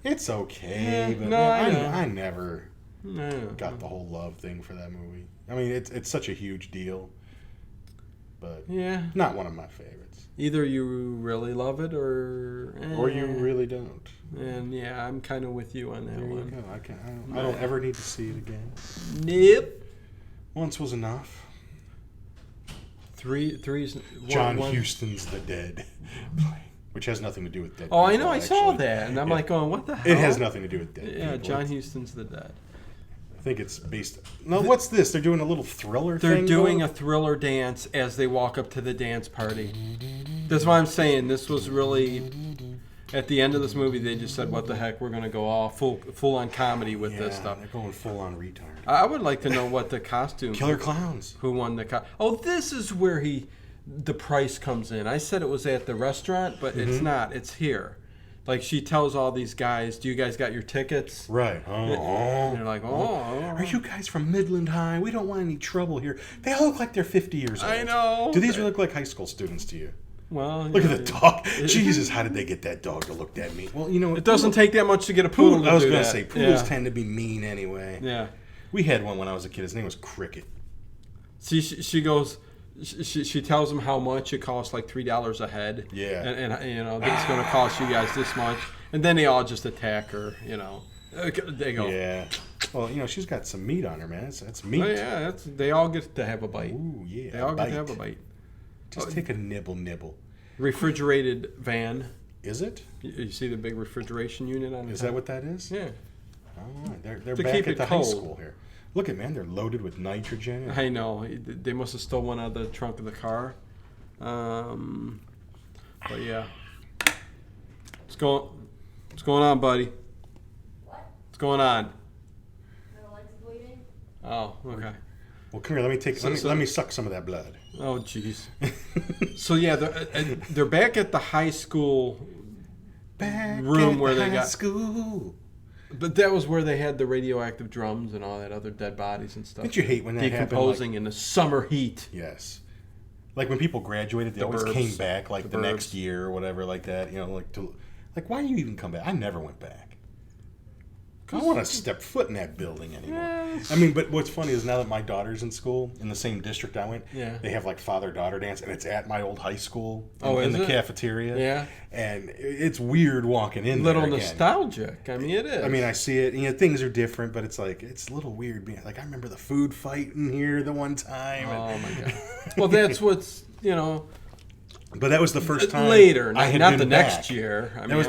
It's okay, Yeah, but no, man, I know. I never No. got the whole love thing for that movie. I mean, it's such a huge deal, but Yeah. not one of my favorites. Either you really love it or You really don't. And yeah, I'm kind of with you on that There you one. go. I don't ever need to see it again. Nope. Once was enough. Three's John one. Huston's The Dead, which has nothing to do with dead. Oh, I people, know. I saw actually. that, and I'm like, going, what the hell? It has nothing to do with dead. Yeah, people. John Huston's The Dead. I think it's based. No, what's this? They're doing a little thriller They're thing. doing going? a thriller dance as they walk up to the dance party. That's why I'm saying this was really. At the end of this movie, they just said, "What the heck? We're going to go all full on comedy with this stuff." They're going full on retard. I would like to know what the costume. Killer Clowns. Who won the Oh, this is where the price comes in. I said it was at the restaurant, but it's not. It's here. Like, she tells all these guys, "Do you guys got your tickets?" Right. And they're like, "Oh, Are you guys from Midland High? We don't want any trouble here." They all look like they're 50 years old. I know. Do these look like high school students to you? Well, Look at the dog. Jesus, how did they get that dog to look that mean? Well, you know, It doesn't take that much to get a poodle to I was do going to that. say, poodles Yeah. tend to be mean anyway. Yeah. We had one when I was a kid. His name was Cricket. See, she goes. She tells them how much it costs, like $3 a head. Yeah. And you know, it's going to cost you guys this much, and then they all just attack her. You know, they go. Yeah. Well, you know, she's got some meat on her, man. That's meat. Oh, yeah, they all get to have a bite. Ooh, yeah. They all get to have a bite. Just take a nibble. Refrigerated van. Is it? You see the big refrigeration unit on the Is top? that what that is? Yeah. Oh, they're To back keep at it the cold. high school here. Look at, man, they're loaded with nitrogen. I know. They must have stole one out of the trunk of the car. But yeah. What's going on, buddy? What? What's going on? My leg's bleeding. Oh, okay. Well, come here. Let me suck some of that blood. Oh, jeez. So yeah, they're back at the high school Back room at where they high got school. But that was where they had the radioactive drums and all that other dead bodies and stuff. Didn't you hate when that happened? decomposing in the summer heat? Yes. Like when people graduated, they always burbs. came back like the burbs. next year or whatever, like that. You know, why do you even come back? I never went back. I don't want to step foot in that building anymore. Yeah. I mean, but what's funny is now that my daughter's in school in the same district I went, Yeah. they have like father-daughter dance, and it's at my old high school Oh, in is the it? cafeteria. Yeah. And it's weird walking in Little there again. nostalgic. I mean, it is. I mean, I see it. You know, things are different, but it's like it's a little weird. Being like, I remember the food fight in here the one time. Oh my god. Well, that's what's But that was the first time later, I had not been the back. next year. I That mean, was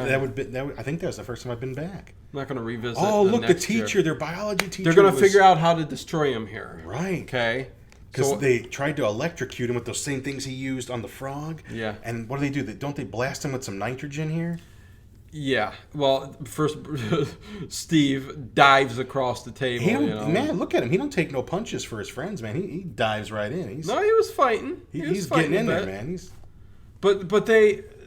I think that was the first time I've been back. I'm not going to revisit. Oh, look, the next teacher, year. their biology teacher. They're going to was- figure out how to destroy him here. Right. Okay. Because So they tried to electrocute him with those same things he used on the frog. Yeah. And what do? Don't they blast him with some nitrogen here? yeah. Well, first Steve dives across the table. He don't, man, look at him. He don't take no punches for his friends, man. He dives right in. No, he was fighting. He's fighting getting in a there, bit. man. But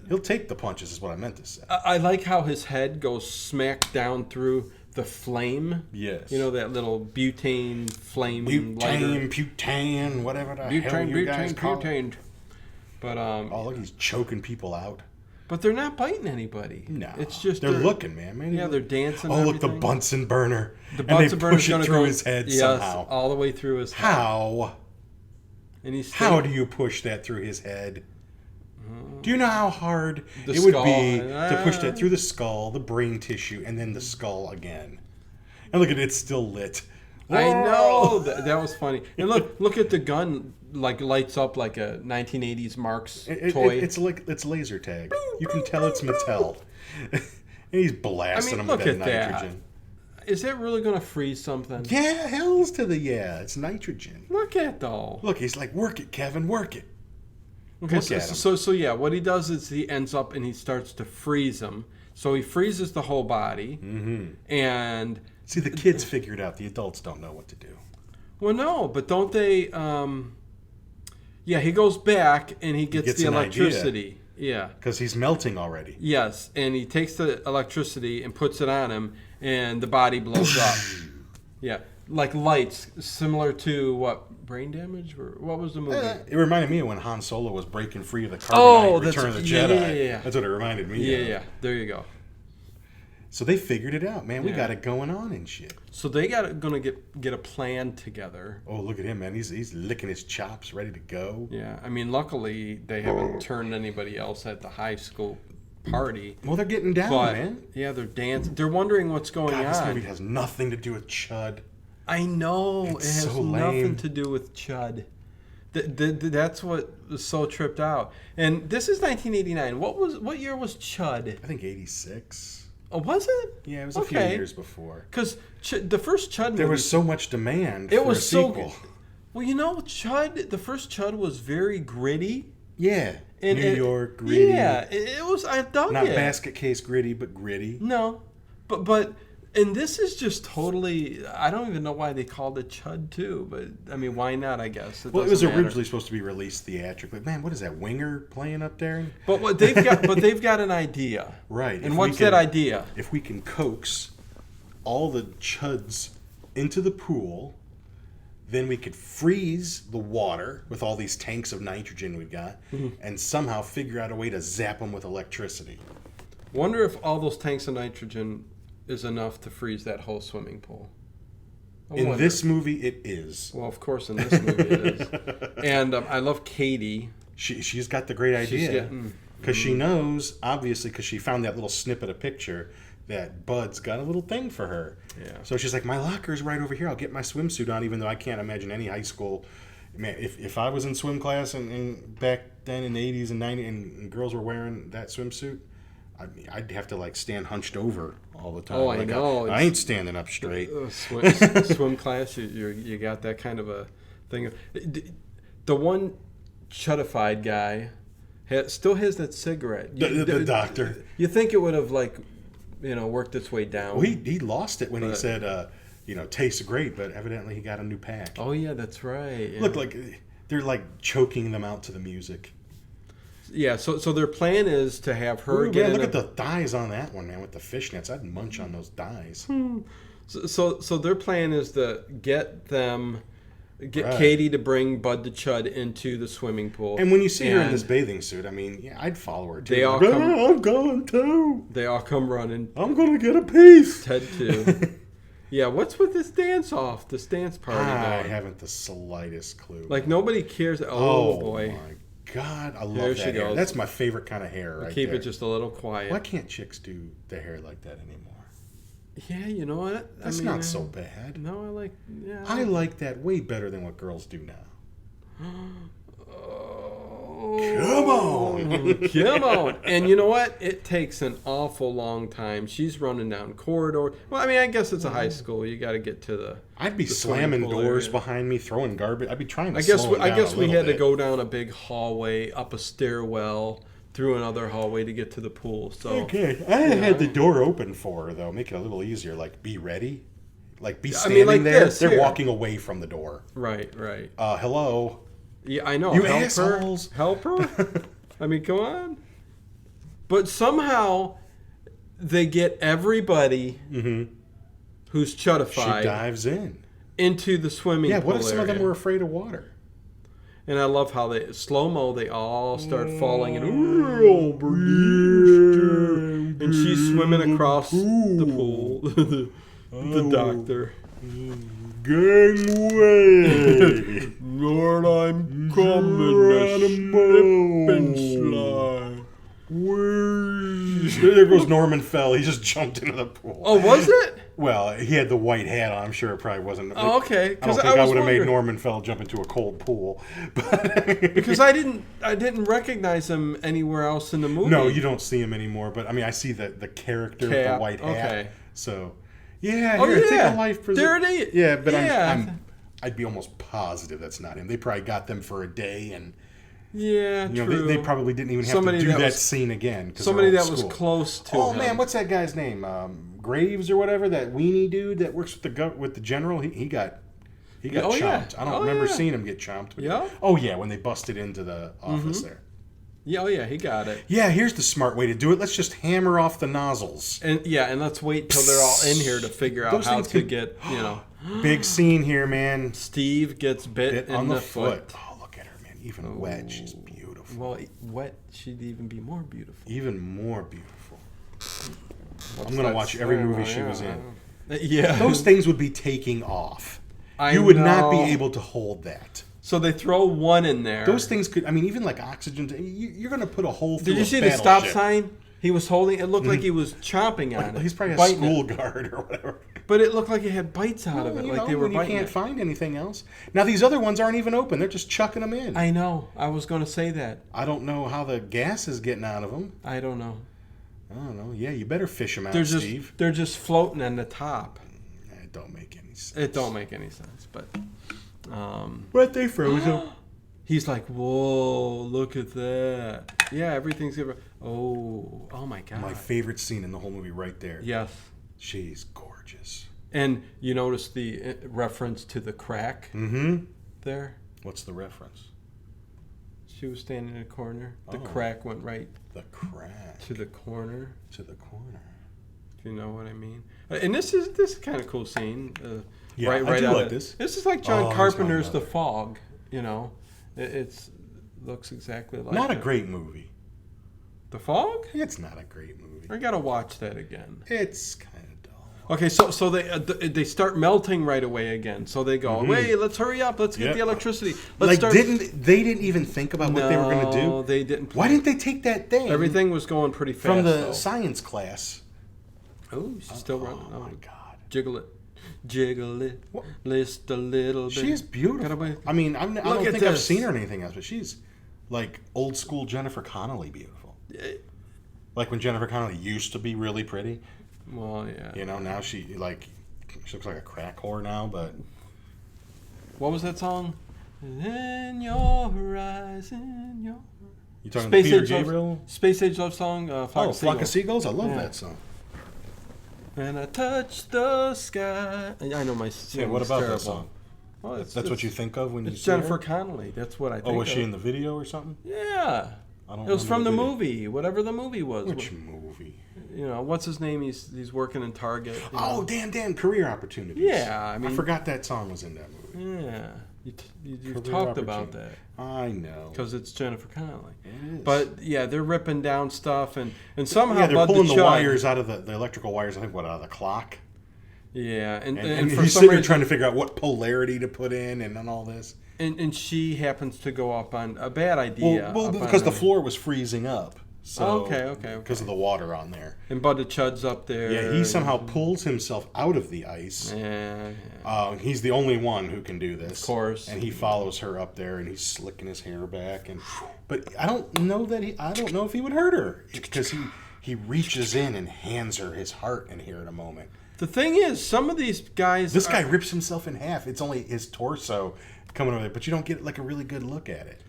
He'll take the punches, is what I meant to say. I like how his head goes smack down through the flame. Yes. You know, that little butane flame lighter. Butane, whatever the hell you guys call it. Butane. But Oh, look, he's choking people out. but they're not biting anybody. No, It's just they're looking, man. Yeah, they're dancing. Oh, and look, the everything. Bunsen burner. The and Bunsen they burner's push it gonna through go his head yes, somehow. all the way through his head. How? And he's How do you push that through his head? Do you know how hard The it would skull. be to push that through the skull, the brain tissue, and then the skull again? And look at it, it's still lit. I know that was funny. And look at the gun, like lights up like a 1980s Marx toy. It's laser tag. You can tell it's Mattel. And he's blasting them with look that at nitrogen. that. Is that really gonna freeze something? Yeah, hell's to the yeah. It's nitrogen. Look at though. Look, he's like, work it, Kevin, work it. Okay, Look at him. so yeah, what he does is he ends up and he starts to freeze him. So he freezes the whole body, and See, the kids figure it out. The adults don't know what to do. well, no, but don't they? Yeah, he goes back and he gets gets the an electricity. Yeah. Because he's melting already. Yes, and he takes the electricity and puts it on him, and the body blows up. Yeah, like lights, similar to what, Brain Damage, or what was the movie? It reminded me of when Han Solo was breaking free of the carbonite Oh, Return of the yeah, Jedi. yeah. That's what it reminded me Yeah, of. yeah. There you go. So they figured it out, man. We Yeah. got it going on and shit. So they gonna get a plan together. Oh, look at him, man. He's licking his chops, ready to go. Yeah, I mean, luckily they haven't turned anybody else at the high school party. Well, they're getting down, But man. yeah, they're dancing. They're wondering what's going God, this movie on. has nothing to do with Chud. I know It's it has so nothing lame. to do with Chud. That's what was so tripped out. And this is 1989. What year was Chud? I think 86. Oh, was it? Yeah, it was a few years before. Because the first Chud movie, There was so much demand it for was a so sequel. well, Chud. The first Chud was very gritty. Yeah. And New York, gritty. Yeah, it was. I dug Not it. basket case gritty, but gritty. No, but and this is just totally. I don't even know why they called it Chud 2, but I mean, why not? I guess. Well, it was doesn't matter. originally supposed to be released theatrically. Man, what is that winger playing up there? But what they've got, they've got an idea, Right. And what's that idea? If we can coax all the chuds into the pool, then we could freeze the water with all these tanks of nitrogen we've got, and somehow figure out a way to zap them with electricity. Wonder if all those tanks of nitrogen is enough to freeze that whole swimming pool. In this movie, it is. Well, of course, in this movie it is. And I love Katie. She's got the great She's idea. getting- Because she knows, obviously, because she found that little snippet of picture, that Bud's got a little thing for her. Yeah. So she's like, my locker's right over here. I'll get my swimsuit on, even though I can't imagine any high school. Man, if I was in swim class and back then in the 80s and 90s and girls were wearing that swimsuit, I'd have to like stand hunched over all the time. Oh, I Like, know. I ain't standing up straight. Swim class, you got that kind of a thing. The one Chudified guy still has that cigarette. The doctor. You think it would have worked its way down? Well, he lost it when he said, tastes great, but evidently he got a new pack. Oh yeah, that's right. Yeah. Look, like they're like choking them out to the music. Yeah, so their plan is to have her Ooh, get man, in look at the dyes on that one, man, with the fishnets. I'd munch on those dyes. So their plan is to get Right. Katie to bring Bud the Chud into the swimming pool. And when you see her in And this bathing suit, I mean, yeah, I'd follow her too. They all Like, come- I'm going too. They all come running. I'm gonna get a piece. Ted too. Yeah, what's with this dance party I going? haven't the slightest clue. Like nobody cares. Oh, boy. my God, I love There she that hair. goes. That's my favorite kind of hair, right Keep there. it just a little quiet. Why can't chicks do their hair like that anymore? Yeah, you know what? That's not so bad. No, I like. Yeah. I like that way better than what girls do now. Come on. Come on. And you know what? It takes an awful long time. She's running down corridor. Well, I mean, I guess it's a high school. You got to get to the. I'd be the slamming swimming pool doors area. behind me, throwing garbage. I'd be trying to I guess slow it I down guess a we little had to bit. go down a big hallway, up a stairwell, through another hallway to get to the pool. So Okay, I had the door open for her though, make it a little easier. Like, be ready. Like, be I standing mean, like there. this, They're here. walking away from the door. right. Hello. Yeah, I know. You Help assholes. her. Help her. I mean, come on. But they get everybody who's She chudified dives in. into the swimming Yeah, pool what if some of them area. were afraid of water? And I love how they slow-mo, they all start falling and and she's swimming across the pool. the doctor. Gangway! Lord, I'm coming. A slip and slide. There goes Norman Fell. He just jumped into the pool. Oh, was it? Well, he had the white hat on. I'm sure it probably wasn't. Oh, okay. I don't think I would have made Norman Fell jump into a cold pool. But because I didn't recognize him anywhere else in the movie. no, you don't see him anymore. But I mean, I see the character with the white hat. Okay. So, yeah, Oh, here, take yeah. a life preserver. There it is. Yeah, but Yeah. I'd be almost positive that's not him. They probably got them for a day, and Yeah, you know, true. they probably didn't even have Somebody to do that was- scene again. 'Cause Somebody they're that old was school. close to Oh him. man, what's that guy's name? Graves or whatever, that weenie dude that works with the general. He got Oh, yeah. chomped. I don't Oh, remember yeah. seeing him get chomped. But Yeah? Oh yeah, when they busted into the office there. Yeah, oh yeah, he got it. Yeah, here's the smart way to do it. Let's just hammer off the nozzles. And let's wait till they're all in here to figure out Those how things to could- get, Big scene here, man. Steve gets bit Bit in on the foot. Oh, look at her, man. Even wet, she's beautiful. Well, wet, she'd even be more beautiful. Even more beautiful. What's I'm gonna that watch every saying? movie she was in. Yeah. Those things would be taking off. I You would not be know. able to hold that. So they throw one in there. Those things could, I mean, even like oxygen, you're going to put a hole through Did you a see the stop battleship. sign? He was holding. It looked like he was chomping on it. He's probably a biting school it. guard or whatever. But it looked like it had bites out of it, You like know, they were when you biting can't it. find anything else. Now, these other ones aren't even open. They're just chucking them in. I know. I was going to say that. I don't know how the gas is getting out of them. I don't know. I don't know. Yeah, you better fish them out, They're just Steve. they're just floating on the top. It don't make any sense. It don't make any sense, but But they froze them. he's like, "Whoa, look at that!" Yeah, everything's good. Oh my God! My favorite scene in the whole movie right there. Yes, She's gorgeous. and you notice the reference to the crack Mm-hmm. there. What's the reference? She was standing in a corner. The Oh. crack went right The crack. to the corner. To the corner. Do you know what I mean? And this is kind of cool scene. Yeah, right, I right do out like of- this. This is like Oh, John here's my Carpenter's The mother. Fog. You know, it's looks exactly like Not a it. great movie. The Fog. It's not a great movie. I gotta watch that again. It's kind of dull. Okay, so they start melting right away again. So they go, wait, let's hurry up, let's get Yep. the electricity. Let's Like, they didn't even think about what they were going to do? No, they didn't. Why didn't they take that thing Everything was going pretty fast. from the though. science class? Oh, she's still running. Oh my God. Jiggle it, jiggle it, What? list a little bit. She is beautiful. Gotta wait. I mean, I don't Look at think I've this. seen her in anything else, but she's like old school Jennifer Connelly beautiful. Like when Jennifer Connelly used to be really pretty. Well, yeah. You know, now she looks like a crack whore now, but What was that song? In your horizon, your you talking Space Peter Age love, Gabriel? Space Age love song. Flock of Flock of Seagulls. Seagulls? I love Yeah. that song. And I touch the sky. I know my Yeah, singing what is about terrible. that song? Well, That's what you think of when you It's see Jennifer her? Connelly. That's what I think. Oh, was she of. in the video or something? Yeah. I don't It was from the remember movie, whatever the movie was. Which movie? You know, what's his name? He's working in Target. you Oh, know. damn, career opportunities. Yeah, I mean- forgot that song was in that movie. Yeah. You've Career talked about opportunity. that I know. because it's Jennifer Connelly. It is. But yeah, they're ripping down stuff and somehow yeah, they're Bud pulling the the Chud- wires out of the electrical wires. I think out of the clock. Yeah, and And for he's some sitting there reason, trying to figure out what polarity to put in and all this. and she happens to go up on a bad idea. Well, up because on the floor was freezing up. So Okay. Because of the water on there. And Bud the Chud's up there. Yeah, he somehow pulls himself out of the ice. Yeah. He's the only one who can do this. Of course. And he follows her up there, and he's slicking his hair back. But I don't know if he would hurt her because he reaches in and hands her his heart in here in a moment. The thing is, some of these guys. This guy rips himself in half. It's only his torso coming over there, but you don't get like a really good look at it.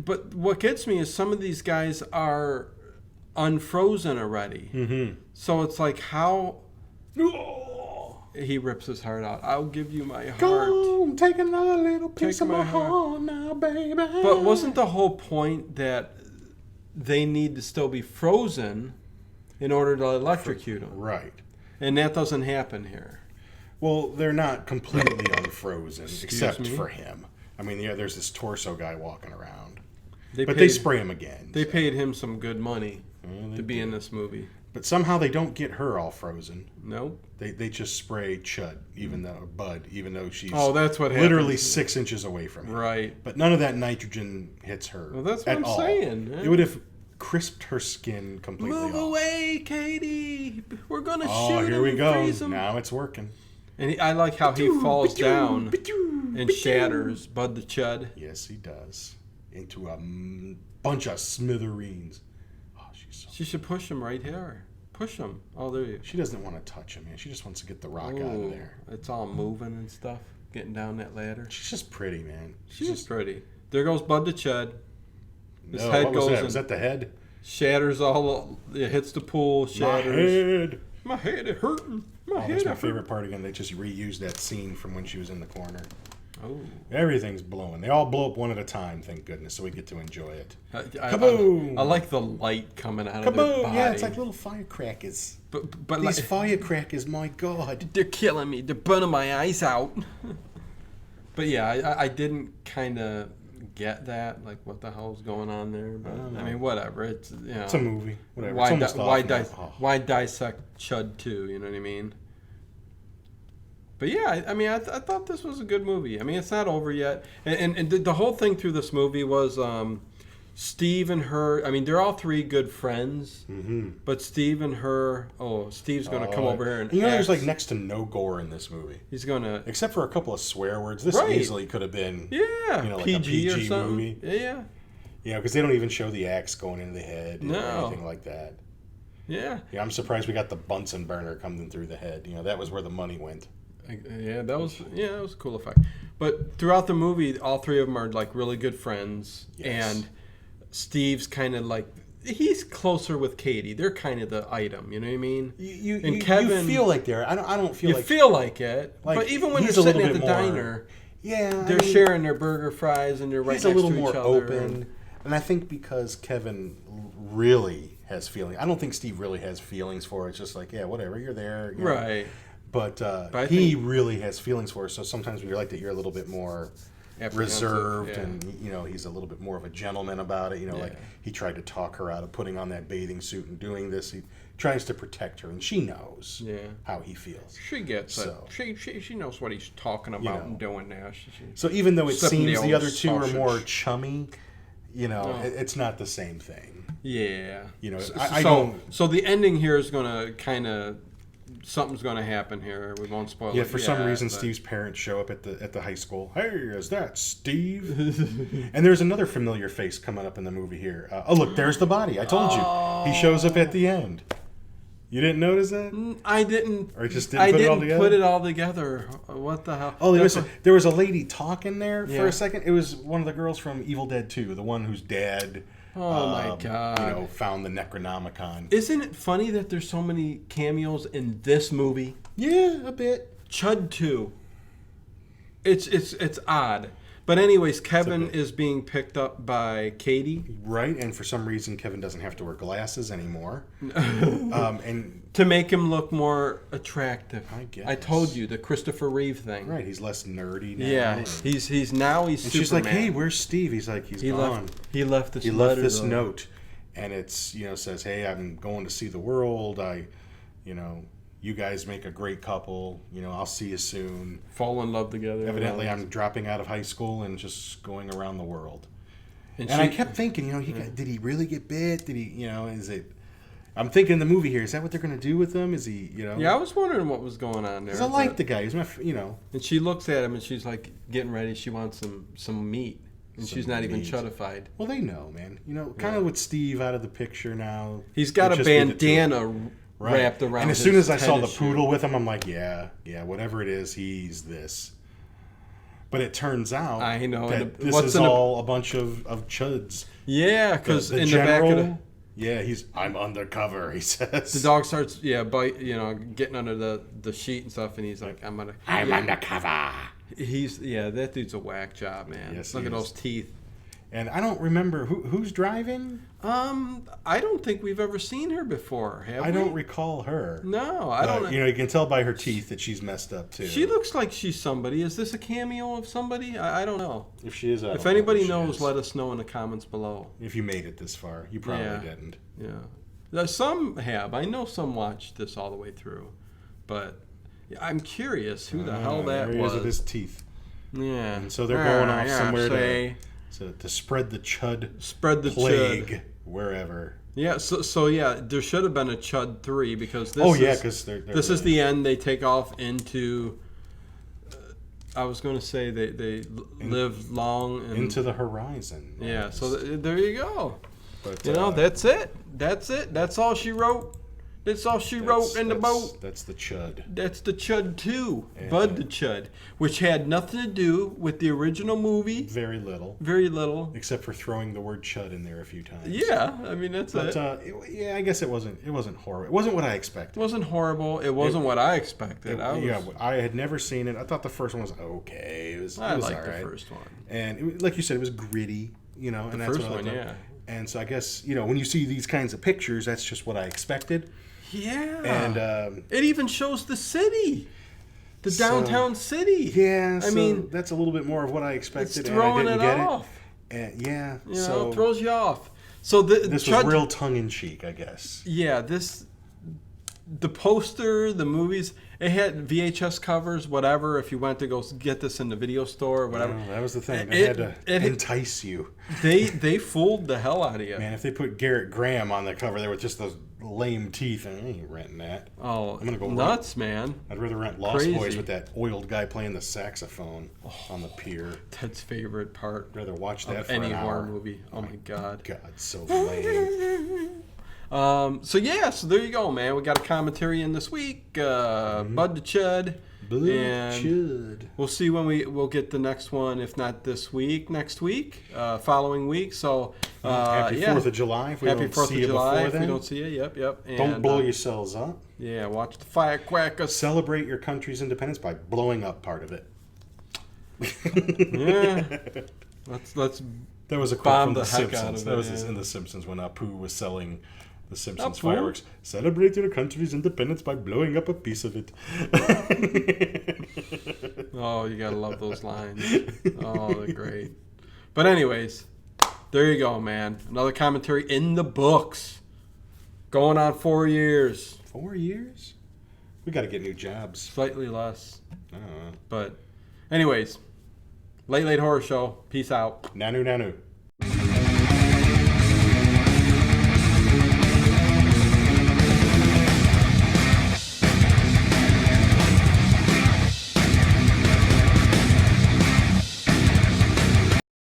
But what gets me is some of these guys are unfrozen already. Mm-hmm. So it's like how he rips his heart out. I'll give you my heart. Go, I'm taking another little piece Take of my my heart. heart now, baby. But wasn't the whole point that they need to still be frozen in order to electrocute them? Right. And that doesn't happen here. Well, they're not completely unfrozen, except me? for him. I mean, yeah, there's this torso guy walking around. They But paid, they spray him again. They so. paid him some good money they to be in this movie. But somehow they don't get her all frozen. Nope. They just spray Chud, even though she's Oh, that's what literally happens. 6 inches away from him. Right. But none of that nitrogen hits her. Well, that's what at I'm all. saying, yeah. It would have crisped her skin completely Move off. away, Katie. We're gonna Oh, shoot here him we and go. freeze him. Now it's working. And I like how he falls down and shatters Bud the Chud. Yes, he does. Into a bunch of smithereens. Oh, she's so... She should push him right here. Push him. Oh, there you. She doesn't want to touch him, man. She just wants to get the rock out Ooh, of there. it's all moving and stuff. Getting down that ladder. She's just pretty, man. She's just pretty. There goes Bud the Chud. His No, head what was goes that? Was that the head? Shatters all. It hits the pool. Shatters. My head is hurting. My Oh, head that's is my hurting. favorite part again. They just reused that scene from when she was in the corner. Oh. Everything's blowing. They all blow up one at a time, thank goodness, so we get to enjoy it. Kaboom! I like the light coming out of their Kaboom! body. Yeah, it's like little firecrackers. But These like, firecrackers, my God. they're killing me. They're burning my eyes out. But yeah, I didn't kind of get that, like what the hell's going on there. But I mean, whatever. It's It's a movie. Whatever. Why, it's almost off now. why dissect Chud 2? You know what I mean? But yeah, I mean, I thought this was a good movie. I mean, it's not over yet, and the whole thing through this movie was Steve and her. I mean, they're all three good friends, but Steve and her. Oh, Steve's going to come over here and there's axe. like next to no gore in this movie, He's going to except for a couple of swear words. This Right. easily could have been, like PG, a PG or something. movie. Yeah, Yeah, because they don't even show the axe going into the head or No. anything like that. yeah. Yeah, I'm surprised we got the Bunsen burner coming through the head. That was where the money went. Yeah, that was a cool effect. But throughout the movie, all three of them are like really good friends, Yes. and Steve's kind of like he's closer with Katie. They're kind of the item, you know what I mean? You Kevin- feel like they're. I don't feel You like. feel like it, like, but even when they're he's a sitting little at the bit more- diner, Yeah, they're sharing their burger fries and they're right He's next a little to more each other. open, and I think because Kevin really has feelings. I don't think Steve really has feelings for it. It's just like, yeah, whatever, you're there, you know. Right? But I he think- really has feelings for her. So sometimes when you're like that, you're a little bit more Apprehensive, reserved, yeah. and he's a little bit more of a gentleman about it. Like he tried to talk her out of putting on that bathing suit and doing this. He tries to protect her, and she knows how he feels. She gets So- it. She knows what he's talking about know. and doing now. So even though it Sipping the seems the old other two are more sausage. chummy, it's not the same thing. Yeah. I don't. So the ending here is going to kind of something's going to happen here. We won't spoil it. Yeah, for some reason, but- Steve's parents show up at the high school. Hey, is that Steve? And there's another familiar face coming up in the movie here. Oh, look, there's the body. I told you. He shows up at the end. You didn't notice that? I didn't. Or just didn't put it all together? put it all together. What the hell? Oh, That's listen, there was a lady talking there for Yeah. a second. It was one of the girls from Evil Dead 2, the one whose dad, Oh, my God. found the Necronomicon. Isn't it funny that there's so many cameos in this movie? Yeah, a bit. Chud 2. It's odd. But anyways, Kevin is being picked up by Katie Right, and for some reason, Kevin doesn't have to wear glasses anymore. And to make him look more attractive. I guess. I told you the Christopher Reeve thing. right, he's less nerdy now. Yeah, and he's she's Superman. like, "Hey, where's Steve?" He's like, "He's gone. He left this. He left letter, this though. note, and it's says, "Hey, I'm going to see the world. You guys make a great couple. I'll see you soon. Fall in love together. Evidently, I'm dropping out of high school and just going around the world." And And I kept thinking, did he really get bit? Did he, is it? I'm thinking in the movie here, is that what they're going to do with him? Is he, Yeah, I was wondering what was going on there. Because I like but- the guy. He's my, And she looks at him and she's like getting ready. She wants some meat, and Some she's not even meat. chudified. Well, they know, man. Kind of with Steve out of the picture now. He's got it'd a just be the two of them. bandana Right. wrapped around. And as his soon as I saw the tennis shoe. poodle with him, I'm like, yeah, whatever it is, he's this. But it turns out I know, that and this what's is in the- all a bunch of chuds. Yeah, because The in the back of general, the I'm undercover, he says. the dog starts getting under the sheet and stuff, and he's like, I'm undercover. that dude's a whack job, man. Yes, Look he at is. those teeth. And I don't remember who's driving. I don't think we've ever seen her before, have we? I don't recall her. No, I don't. You can tell by her teeth that she's messed up too. She looks like she's somebody. Is this a cameo of somebody? I don't know. If she is, I don't If know anybody who she knows, is. let us know in the comments below. If you made it this far, you probably Yeah. didn't. Yeah. Now, some have. I know some watched this all the way through. But I'm curious who the hell that there he was. is with his teeth. Yeah. And so they're going off somewhere say, to spread the chud spread the plague. chud. wherever. Yeah, so yeah, there should have been a Chud 3 because this Oh yeah, is, because they're this is the end. They take off into. I was going to say they live long and into the horizon. yeah. So there you go. But, You know, that's it. That's it. That's all she wrote. That's all she wrote in the boat. That's the Chud. That's the Chud 2, And- Bud the Chud, which had nothing to do with the original movie. Very little, Very little. except for throwing the word Chud in there a few times. Yeah, I mean that's But it. yeah, I guess it wasn't horrible. It wasn't what I It expected. wasn't horrible. It wasn't what I expected. I had never seen it. I thought the first one was okay. It was I was liked all the right. first one. And like you said, it was gritty. You know, and that's first what one, I thought. yeah. And so I guess when you see these kinds of pictures, that's just what I expected. Yeah. And it even shows the city, the So- downtown city. yeah, I mean, that's a little bit more of what I it's expected. throwing and it I didn't get off. it. And yeah, You know, so it throws you off. So this Chud, was real tongue in cheek, I guess. Yeah, the poster, the movies, it had VHS covers, whatever. If you went to go get this in the video store or whatever, Well, that was the thing. It- They had to it- entice you. they fooled the hell out of you. Man, if they put Garrett Graham on the cover there with just those lame teeth, I ain't renting that. Oh, I'm gonna go nuts, man! I'd rather rent Lost Crazy. Boys with that oiled guy playing the saxophone on the pier. Ted's favorite part I'd rather watch that of for any an horror hour. movie. Oh my god. God, so lame. So there you go, man. We got a commentary in this week. Bud the Chud. Blue And Chud. we'll see when we'll get the next one. If not this week, next week, following week. So Happy yeah. 4th of July if we Happy don't 4th see of you July before if then. we don't see you. Yep. And, Don't blow yourselves up. Yeah, watch the firecrackers. Celebrate your country's independence by blowing up part of it. Yeah. Let's That was a quote Bomb from the The heck out Simpsons. of That it, was yeah. in The Simpsons when Apu was selling The Simpsons Apu? fireworks. Celebrate your country's independence by blowing up a piece of it. Oh, you gotta love those lines. Oh, they're great. But anyways, there you go, man. Another commentary in the books. Going on 4 years. 4 years? We got to get new jobs. Slightly less. I don't know. But anyways, Late Horror Show. Peace out. Nanu Nanu.